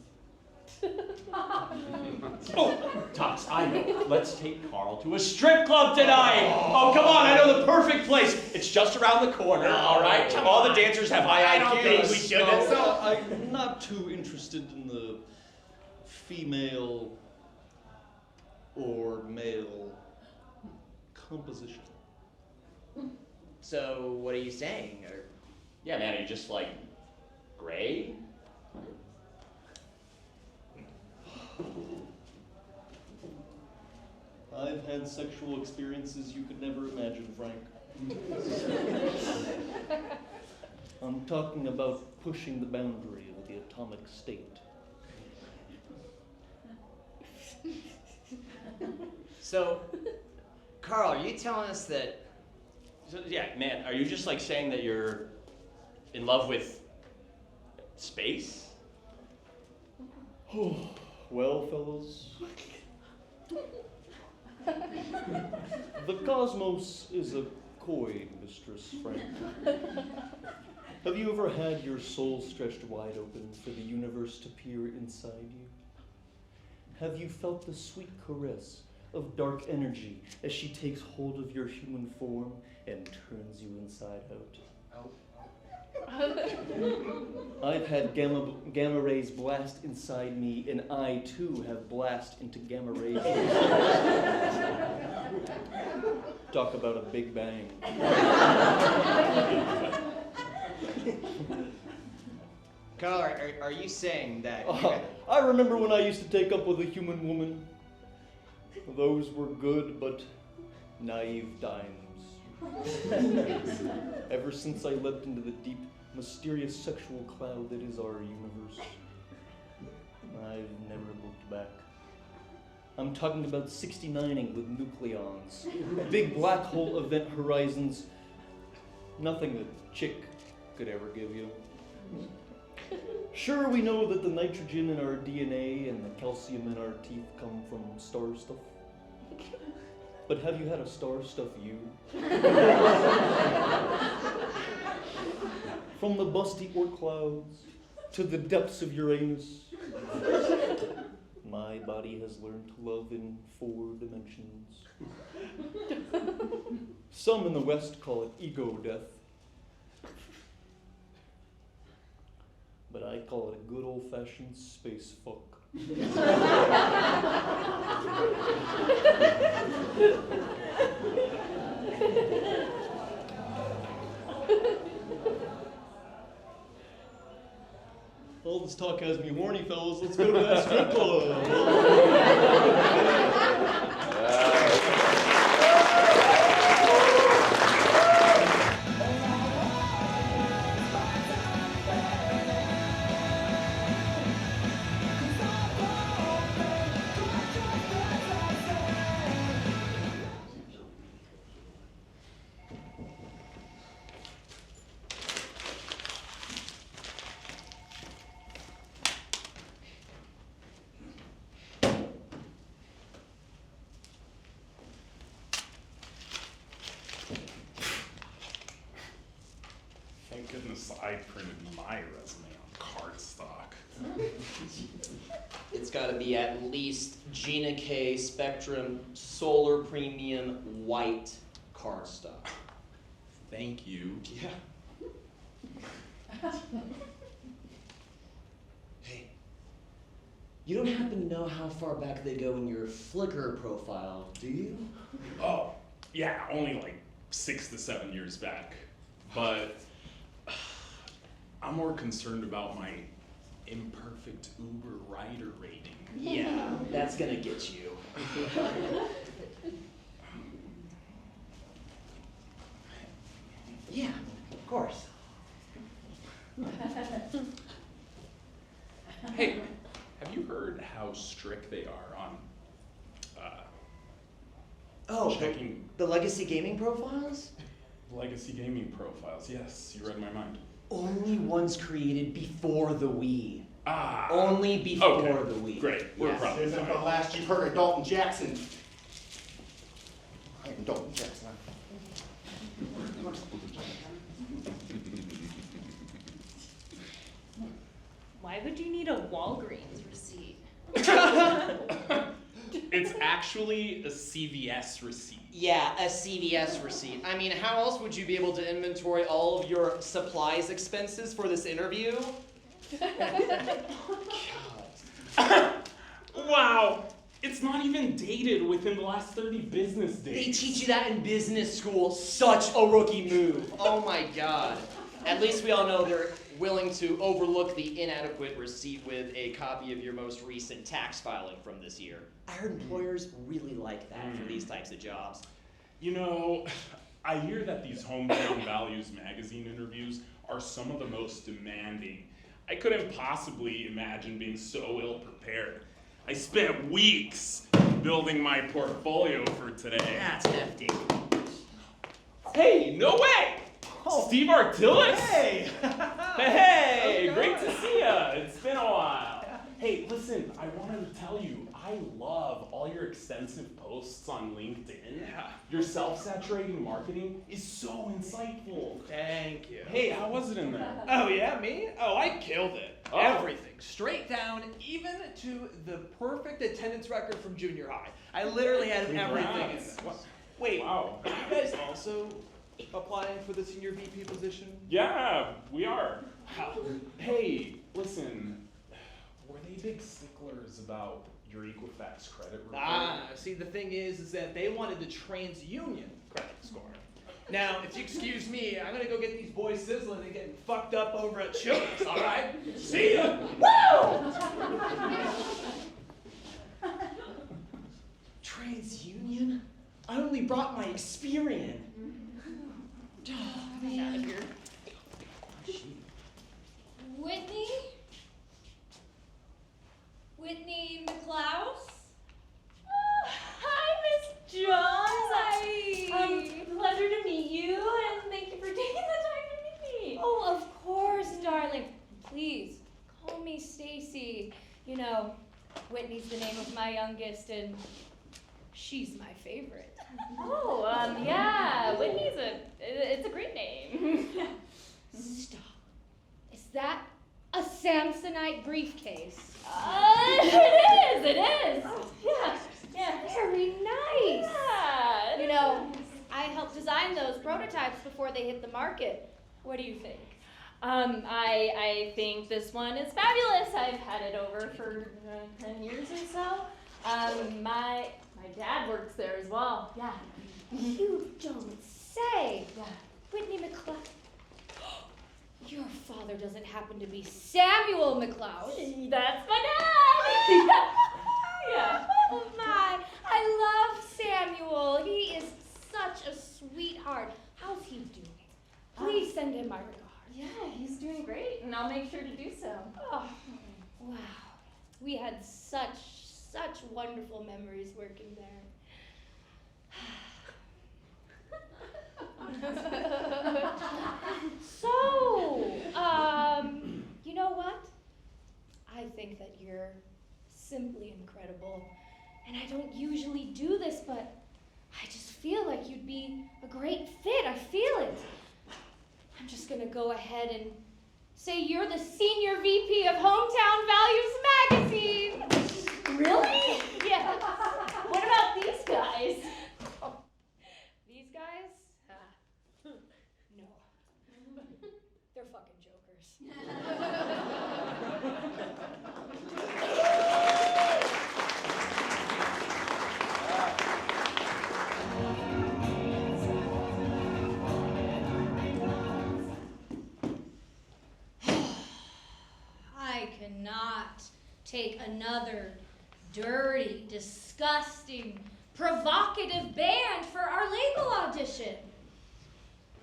Speaker 13: Oh, Tops, I know. Let's take Carl to a strip club tonight. Oh, come on, I know the perfect place. It's just around the corner, all right? All the dancers have high IQs.
Speaker 2: I don't think we should.
Speaker 14: No, I'm not too interested in the female or male composition.
Speaker 2: So, what are you saying? Or...
Speaker 13: Yeah, man, are you just like gray?
Speaker 14: I've had sexual experiences you could never imagine, Frank. I'm talking about pushing the boundary of the atomic state.
Speaker 2: So, Carl, are you telling us that...
Speaker 13: So, yeah, man, are you just like saying that you're in love with space?
Speaker 14: Well, fellas, the cosmos is a coy mistress, Frank. Have you ever had your soul stretched wide open for the universe to peer inside you? Have you felt the sweet caress of dark energy as she takes hold of your human form and turns you inside out? I've had gamma rays blast inside me, and I too have blast into gamma rays. Talk about a big bang.
Speaker 2: Carl, are you saying that?
Speaker 14: I remember when I used to take up with a human woman. Those were good but naive times. Ever since I leapt into the deep, mysterious sexual cloud that is our universe, I've never looked back. I'm talking about 69ing with nucleons, big black hole event horizons, nothing a chick could ever give you. Sure, we know that the nitrogen in our DNA and the calcium in our teeth come from star stuff. But have you had a star stuff you? From the busty Oort clouds to the depths of Uranus, my body has learned to love in 4 dimensions. Some in the West call it ego death. But I call it a good old-fashioned space fuck. All this talk has me horny, fellas. Let's go to that strip club.
Speaker 12: Thank goodness I printed my resume on cardstock.
Speaker 2: It's got to be at least Gina K Spectrum Solar Premium White cardstock.
Speaker 12: Thank you.
Speaker 2: Yeah. Hey, you don't happen to know how far back they go in your Flickr profile, do you?
Speaker 12: Oh, yeah, only like 6 to 7 years back. But I'm more concerned about my imperfect Uber rider rating.
Speaker 2: Yeah, that's gonna get you. Yeah, of course.
Speaker 12: Hey, have you heard how strict they are on checking
Speaker 2: the legacy gaming profiles?
Speaker 12: legacy gaming profiles? Yes, you read my mind.
Speaker 2: Only ones created before the Wii.
Speaker 12: Ah.
Speaker 2: Only before
Speaker 12: Okay,
Speaker 2: the Wii.
Speaker 12: great. We're
Speaker 3: Yes,
Speaker 12: probably
Speaker 3: this isn't the
Speaker 12: fine.
Speaker 3: last you've heard of Dalton Jackson. I am Dalton Jackson.
Speaker 10: Why would you need a Walgreens receipt?
Speaker 12: It's actually a CVS receipt.
Speaker 2: Yeah, a CVS receipt. I mean, how else would you be able to inventory all of your supplies expenses for this interview?
Speaker 12: Wow! It's not even dated within the last 30 business days.
Speaker 2: They teach you that in business school. Such a rookie move. Oh my god. At least we all know they're willing to overlook the inadequate receipt with a copy of your most recent tax filing from this year. I heard employers really like that for these types of jobs.
Speaker 12: You know, I hear that these Hometown Values magazine interviews are some of the most demanding. I couldn't possibly imagine being so ill prepared. I spent weeks building my portfolio for today.
Speaker 2: That's hefty.
Speaker 12: Hey, no way! Steve Artillis?
Speaker 2: Hey!
Speaker 12: Hey, great to see ya. It's been a while. Hey, listen, I wanted to tell you, I love all your extensive posts on LinkedIn. Your self-saturating marketing is so insightful.
Speaker 15: Thank you.
Speaker 12: Hey, how was it in there?
Speaker 15: Oh, yeah, me? Oh, I killed it.
Speaker 12: Oh.
Speaker 15: Everything. Straight down, even to the perfect attendance record from junior high. I literally had everything in
Speaker 12: Congrats.
Speaker 15: there. Wait,
Speaker 12: Wow.
Speaker 15: are you guys also applying for the senior VP position?
Speaker 12: Yeah, we are.
Speaker 15: How?
Speaker 12: Hey, listen, were they big sticklers about
Speaker 13: your Equifax credit report.
Speaker 15: See, the thing is that they wanted the TransUnion credit score. Now, if you excuse me, I'm gonna go get these boys sizzling and getting fucked up over at Chili's, all right? See ya! Woo!
Speaker 2: TransUnion? I only brought my Experian.
Speaker 10: Get out of here.
Speaker 8: Whitney? Whitney McLeod?
Speaker 10: Hi, Miss Jones. Pleasure to meet you, and thank you for taking the time to meet me.
Speaker 8: Oh, of course, darling. Please, call me Stacy. You know, Whitney's the name of my youngest, and she's my favorite.
Speaker 10: Oh, yeah, Whitney's it's a great name.
Speaker 8: Stop. Is that a Samsonite briefcase?
Speaker 10: It is. Yeah.
Speaker 8: Very nice.
Speaker 10: Yeah.
Speaker 8: You know, I helped design those prototypes before they hit the market. What do you think?
Speaker 10: I think this one is fabulous. I've had it over for 10 years or so. My dad works there as well. Yeah.
Speaker 8: You don't say.
Speaker 10: Yeah.
Speaker 8: Whitney McLeod. Your father doesn't happen to be Samuel McLeod.
Speaker 10: That's my dad. Yeah.
Speaker 8: Oh my, I love Samuel. He is such a sweetheart. How's he doing? Please send him my regards.
Speaker 10: Yeah, he's doing great, and I'll make sure to do so.
Speaker 8: Oh, wow. We had such wonderful memories working there. So, you know what? I think that you're simply incredible. And I don't usually do this, but I just feel like you'd be a great fit. I feel it. I'm just gonna go ahead and say you're the senior VP of Hometown Values Magazine.
Speaker 10: Really?
Speaker 8: Yeah.
Speaker 10: What about these guys?
Speaker 8: These guys? No. They're fucking jokers. I cannot take another dirty, disgusting, provocative band for our label audition.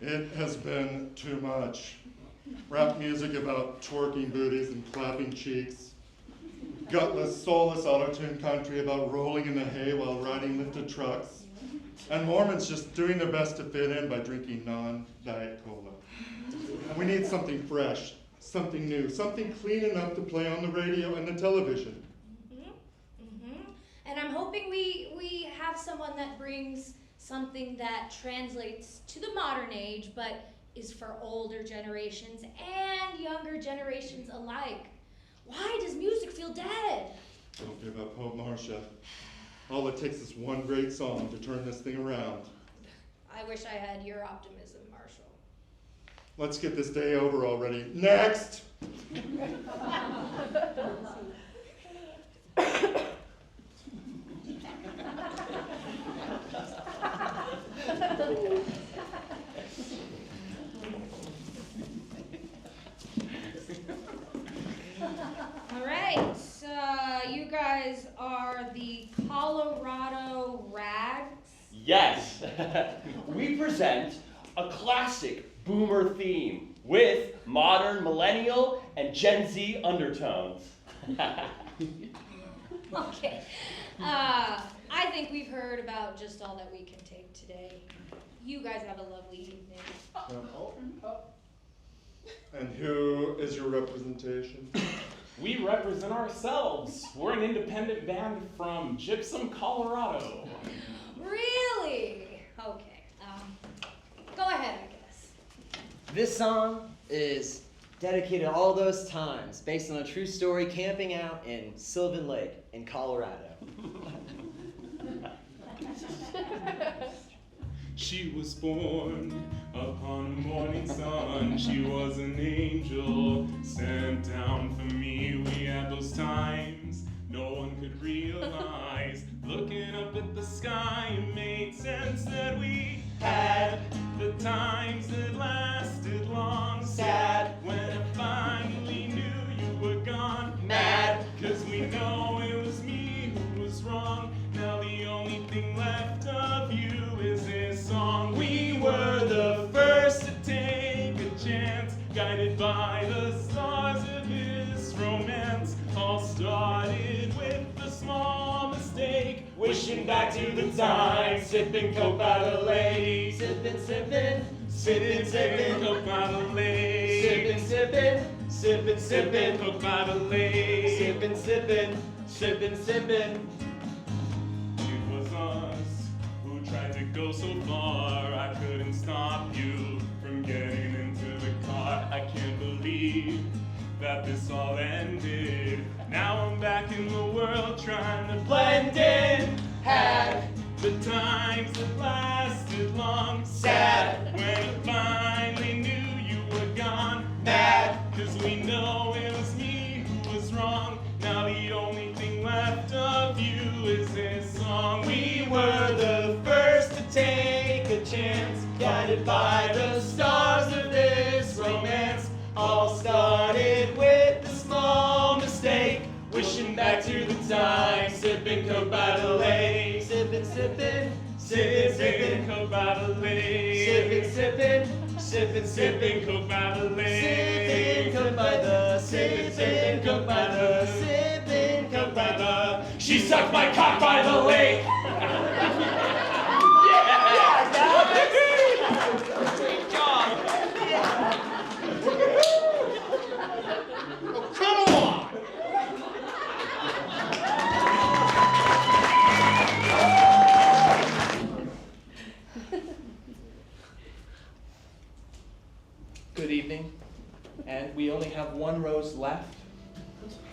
Speaker 3: It has been too much. Rap music about twerking booties and clapping cheeks. Gutless, soulless auto-tune country about rolling in the hay while riding lifted trucks. And Mormons just doing their best to fit in by drinking non-diet cola. And we need something fresh, something new, something clean enough to play on the radio and the television.
Speaker 8: And I'm hoping we have someone that brings something that translates to the modern age, but is for older generations and younger generations alike. Why does music feel dead?
Speaker 3: Don't give up hope, Marcia. All it takes is one great song to turn this thing around.
Speaker 8: I wish I had your optimism, Marshall.
Speaker 3: Let's get this day over already. Next!
Speaker 8: All right, you guys are the Colorado Rags.
Speaker 2: Yes, we present a classic boomer theme with modern millennial and Gen Z undertones.
Speaker 8: Okay, I think we've heard about just all that we can take today. You guys have a lovely evening.
Speaker 3: And who is your representation?
Speaker 12: We represent ourselves. We're an independent band from Gypsum, Colorado.
Speaker 8: Really? Okay, go ahead, I guess.
Speaker 16: This song is dedicated to all those times based on a true story camping out in Sylvan Lake in Colorado.
Speaker 12: She was born upon a morning sun. She was an angel sent down for me. We had those times no one one could realize. Looking up at the sky, it made sense that we had the times that lasted long. Sad when I finally knew you were gone. Mad, cause we know it was me who was wrong. Now the only thing left of you is this song. We were the first to take a chance, guided by the stars of this romance. All started with a small mistake, wishing back to the time, sipping coke by the lake. Sipping, sipping, sipping, sipping coke by the lake. Sipping, sipping, sipping, sipping coke by the lake. Sipping, sipping, sipping, sipping. It was us who tried to go so far. I couldn't stop you from getting into the car. I can't believe that this all ended. Now I'm back in the world trying to blend in. Had the times that lasted long. Sad when I finally knew you were gone. Mad cause we know it was me who was wrong. Now the only thing left of you is this song. We were the first to take a chance, guided by the stars of this romance. All started with a small mistake, wishing back to the time, sipping coke by the lake. Sipping, sipping, sipping, sipping coke by the lake. Sipping, sipping, sipping, sipping coke by the lake. Sipping coke by the, sipping coke by the, sipping coke by the. She sucked my cock by the lake. Yeah, guys. Great job.
Speaker 3: Oh, come on!
Speaker 15: Good evening, and we only have one rose left.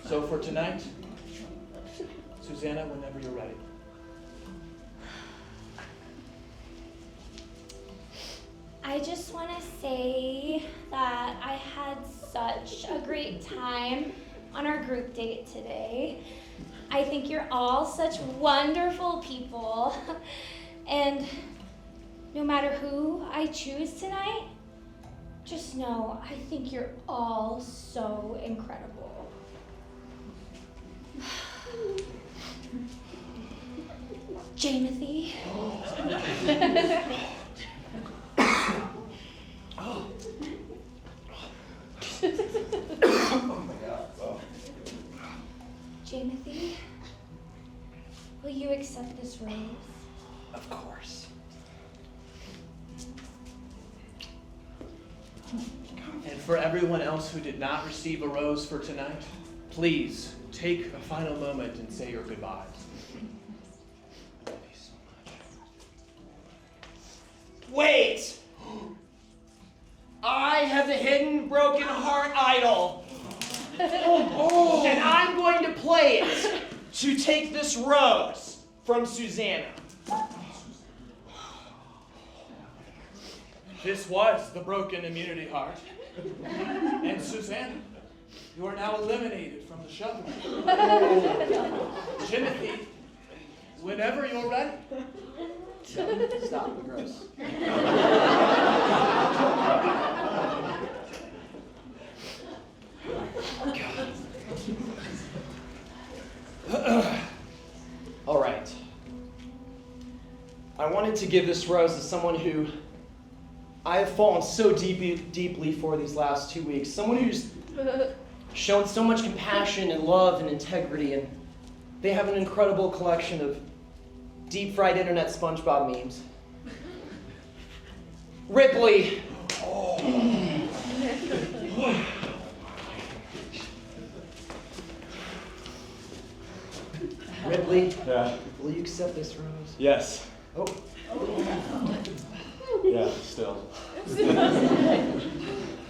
Speaker 15: So for tonight, Susanna, whenever you're ready.
Speaker 8: I just want to say that I had such a great time on our group date today. I think you're all such wonderful people. And no matter who I choose tonight, just know I think you're all so incredible. Jamothy.
Speaker 3: Oh my God. Oh.
Speaker 8: Jamothy, will you accept this rose?
Speaker 15: Of course. And for everyone else who did not receive a rose for tonight, please take a final moment and say your goodbyes. I love you so much. Wait! I have the hidden broken heart idol. And I'm going to play it to take this rose from Susanna. This was the broken immunity heart. And Susanna, you are now eliminated from the show. Timothy, whenever you're ready.
Speaker 16: Stop the gross. All right. I wanted to give this rose to someone who I have fallen so deeply for these last 2 weeks. Someone who's shown so much compassion and love and integrity, and they have an incredible collection of deep-fried internet SpongeBob memes. Ripley. Ripley.
Speaker 1: Yeah.
Speaker 16: Will you accept this rose?
Speaker 1: Yes.
Speaker 16: Oh.
Speaker 1: Yeah, still.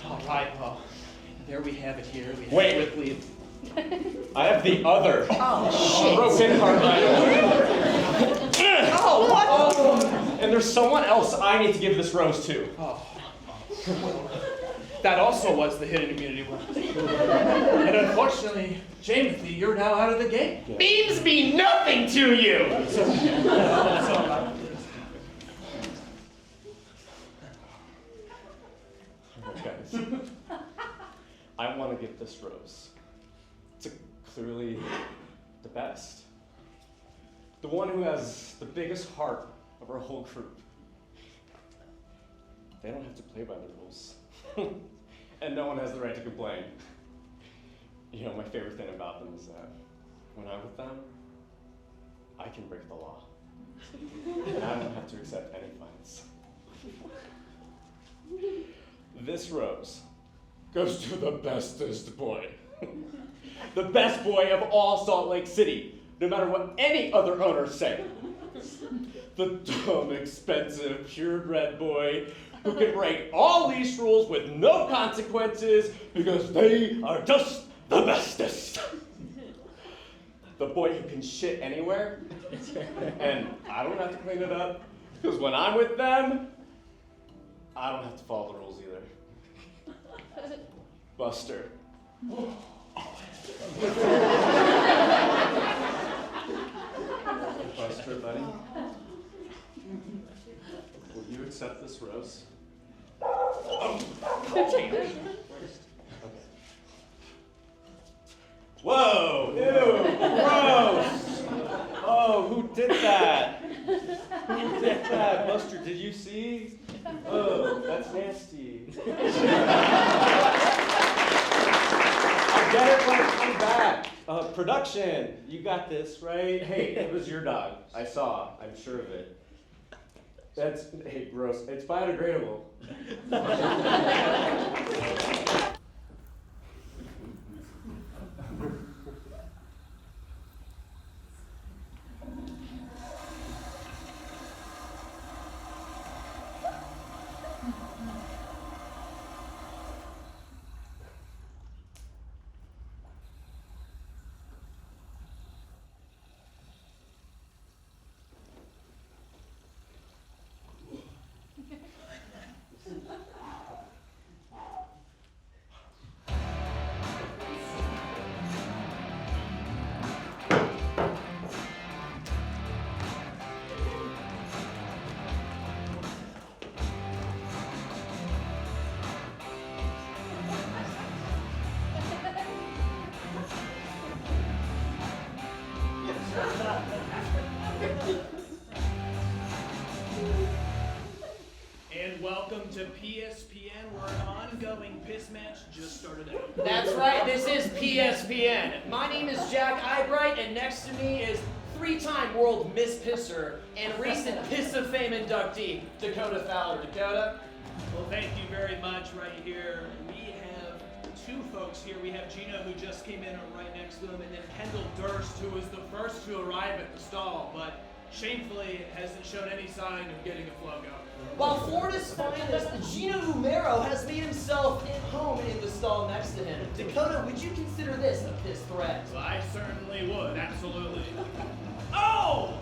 Speaker 15: All right, well, there we have it here. We have
Speaker 1: Wait.
Speaker 15: Ripley.
Speaker 1: I have the other
Speaker 16: shit.
Speaker 1: broken heart idol.
Speaker 16: Oh, what?
Speaker 1: And there's someone else I need to give this rose to.
Speaker 15: Oh. That also was the hidden immunity one. And unfortunately, Jamothy, you're now out of the game.
Speaker 2: Memes mean nothing to you!
Speaker 1: Guys, I want to give this rose to clearly the best. The one who has the biggest heart of our whole group. They don't have to play by the rules. And no one has the right to complain. You know, my favorite thing about them is that when I'm with them, I can break the law. And I don't have to accept any fines. This rose goes to the bestest boy. The best boy of all Salt Lake City, no matter what any other owners say. The dumb, expensive, purebred boy who can break all leash rules with no consequences because they are just the bestest. The boy who can shit anywhere, and I don't have to clean it up, because when I'm with them, I don't have to follow the rules either. Buster. Buster, buddy. Will you accept this rose? Okay. Whoa! Ew! Gross! Oh, who did that? Who did that? Buster, did you see? Oh, that's nasty. I'll get it when it comes back. Production, you got this, right? Hey, it was your dog. I saw. I'm sure of it. That's, hey, gross. It's biodegradable.
Speaker 15: And welcome to PSPN, where an ongoing piss match just started out.
Speaker 2: That's right, this is PSPN. My name is Jack Eyebright, and next to me is three-time world Miss Pisser and recent Piss of Fame inductee, Dakota Fowler. Dakota?
Speaker 15: Well, thank you very much. Right here, we have two folks here. We have Gino, who just came in right next to him, and then Kendall Durst, who was the first to arrive at the stall, but shamefully hasn't shown any sign of getting a flow going.
Speaker 2: While Florida's finest, Gino Umero has made himself at home in the stall next to him. Dakota, would you consider this a piss threat?
Speaker 15: Well, I certainly would, absolutely. Oh!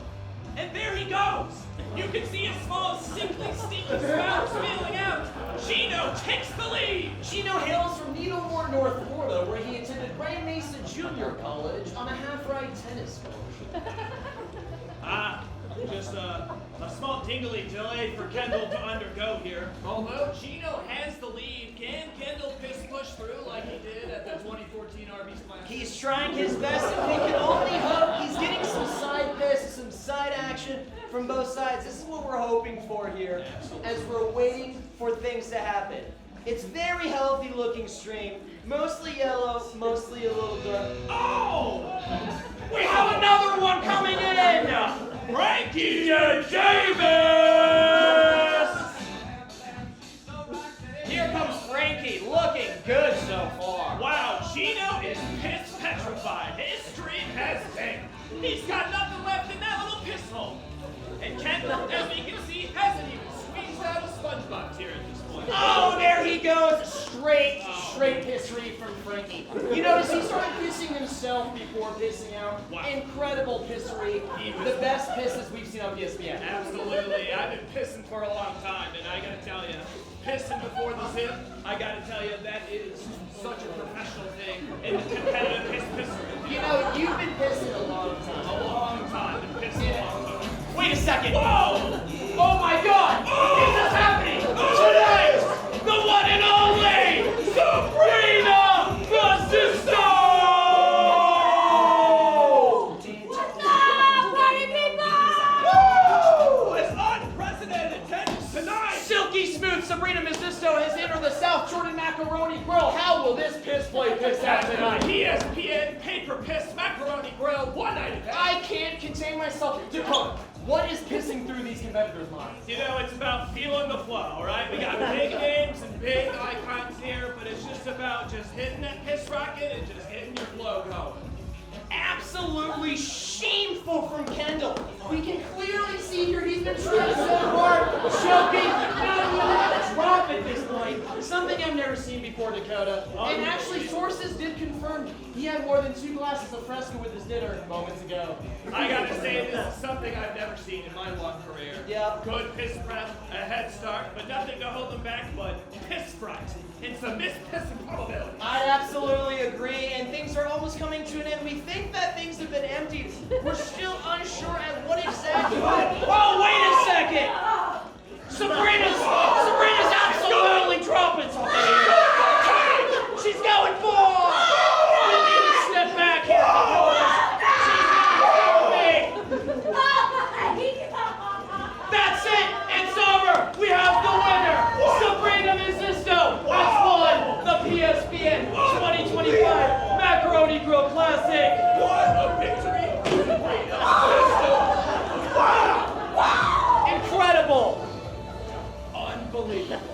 Speaker 15: And there he goes! You can see a small, sickly, stinky spout spilling out. Gino takes the lead!
Speaker 2: Gino hails from Needlemore, North Florida, where he attended Ray Mesa Junior College on a half-right tennis court.
Speaker 15: Just a small tingly delay for Kendall to undergo here. Although Gino has the lead, can Kendall piss push through like he did at the 2014 Arby's Classic?
Speaker 2: He's trying his best, and we can only hope he's getting some side piss, some side action from both sides. This is what we're hoping for here, as we're waiting for things to happen. It's very healthy looking stream, mostly yellow, mostly a little dark.
Speaker 15: Oh! We have another one coming in! Frankie Davis!
Speaker 2: Here comes Frankie, looking good so far.
Speaker 15: Wow, Gino is piss petrified. His stream has tanked. He's got nothing left in that little piss hole. And Kendall, as we can see, hasn't even squeezed out a SpongeBob tear at this point.
Speaker 2: Oh, there he goes, straight
Speaker 16: great history from Frankie. You notice he started pissing himself before pissing out.
Speaker 15: Wow.
Speaker 16: Incredible pissery. The best pisses we've seen on ESPN.
Speaker 15: Absolutely. I've been pissing for a long time, and I gotta tell you, pissing before the zip, I gotta tell you, that is such a professional thing in the competitive pissery.
Speaker 16: You know, you've been pissing a long time.
Speaker 15: A long time. Been pissing a long time.
Speaker 16: Wait a second.
Speaker 15: Whoa!
Speaker 16: Oh my God! Is this happening?
Speaker 15: Tonight, the one and only Sabrina Francisco! Woo! It's unprecedented attendance tonight!
Speaker 16: Silky smooth Sabrina Mesisto has entered the South Jordan Macaroni Grill. How will this piss play piss out tonight?
Speaker 15: ESPN Paper Piss Macaroni Grill one night event.
Speaker 16: I can't contain myself. Dakota, what is pissing through these competitors' minds?
Speaker 15: You know, it's about feeling the flow, all right? We got big names and big icons here, but it's just about just hitting that piss rocket and just getting your flow going.
Speaker 16: Absolutely shameful from Kendall. We can clearly see here he's been trying so hard, choking, not even a drop at this point. Something I've never seen before, Dakota. And actually, sources did confirm he had more than 2 glasses of Fresca with his dinner moments ago.
Speaker 15: I gotta say, this is something I've never seen in my long career.
Speaker 16: Yeah.
Speaker 15: Good piss prep, a head start, but nothing to hold them back but piss fright and some mispissing probability.
Speaker 16: I absolutely agree, and things are almost coming to an end. We think that things have been emptied. We're still unsure at what exactly. Oh, wait a second! Sabrina's absolutely dropping something here. She's going for! We need to step back here. She's not me. That's it! It's over! We have the winner! Sabrina Mesisto has won the PSPN 2025 Macaroni Grill Classic!
Speaker 15: What a victory! Sabrina Mesisto!
Speaker 16: Incredible!
Speaker 15: Unbelievable.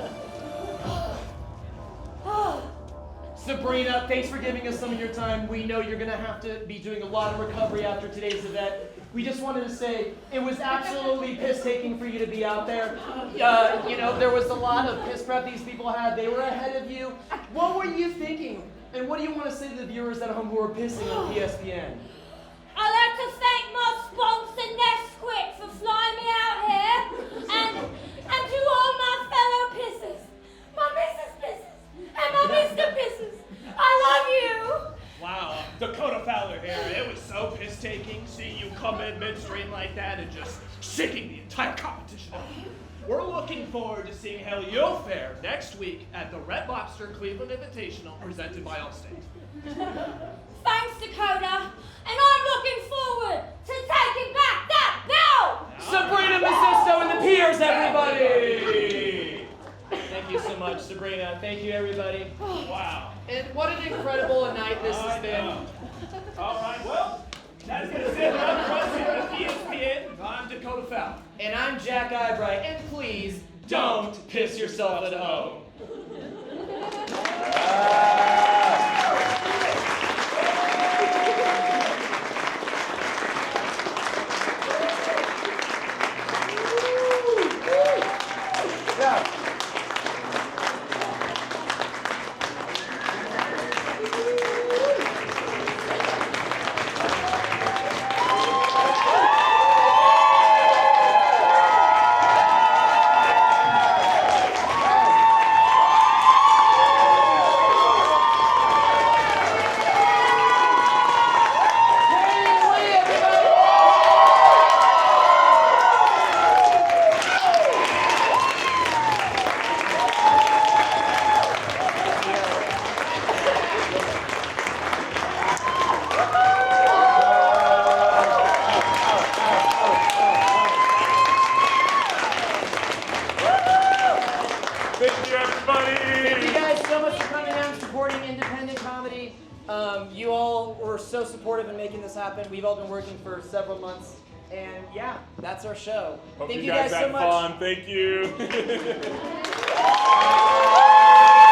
Speaker 16: Sabrina, thanks for giving us some of your time. We know you're going to have to be doing a lot of recovery after today's event. We just wanted to say it was absolutely piss-taking for you to be out there. You know, there was a lot of piss prep these people had. They were ahead of you. What were you thinking? And what do you want to say to the viewers at home who are pissing on PSPN?
Speaker 8: I'd like to thank my sponsor Nesquik for flying me out here, and to all my fellow pissers, my Mrs. Pissers, and my Mr. Pissers. I love you.
Speaker 15: Wow, Dakota Fowler here. It was so piss-taking seeing you come in midstream like that and just shaking the entire competition up. We're looking forward to seeing how you'll fare next week at the Red Lobster Cleveland Invitational presented by Allstate.
Speaker 8: Thanks, Dakota, and I'm looking forward to taking back that belt.
Speaker 16: Sabrina Mesisto and the peers, everybody! Thank you so much, Sabrina. Thank you, everybody.
Speaker 15: Wow.
Speaker 16: And what an incredible night this has been.
Speaker 15: All right, well, that's going to sit around for us here at ESPN. I'm Dakota Fowler.
Speaker 16: And I'm Jack Eyebright. And please, don't piss yourself at home. You all were so supportive in making this happen. We've all been working for several months. And yeah, that's our show.
Speaker 12: Hope
Speaker 16: Thank
Speaker 12: you guys
Speaker 16: so
Speaker 12: had
Speaker 16: much.
Speaker 12: fun. Thank you.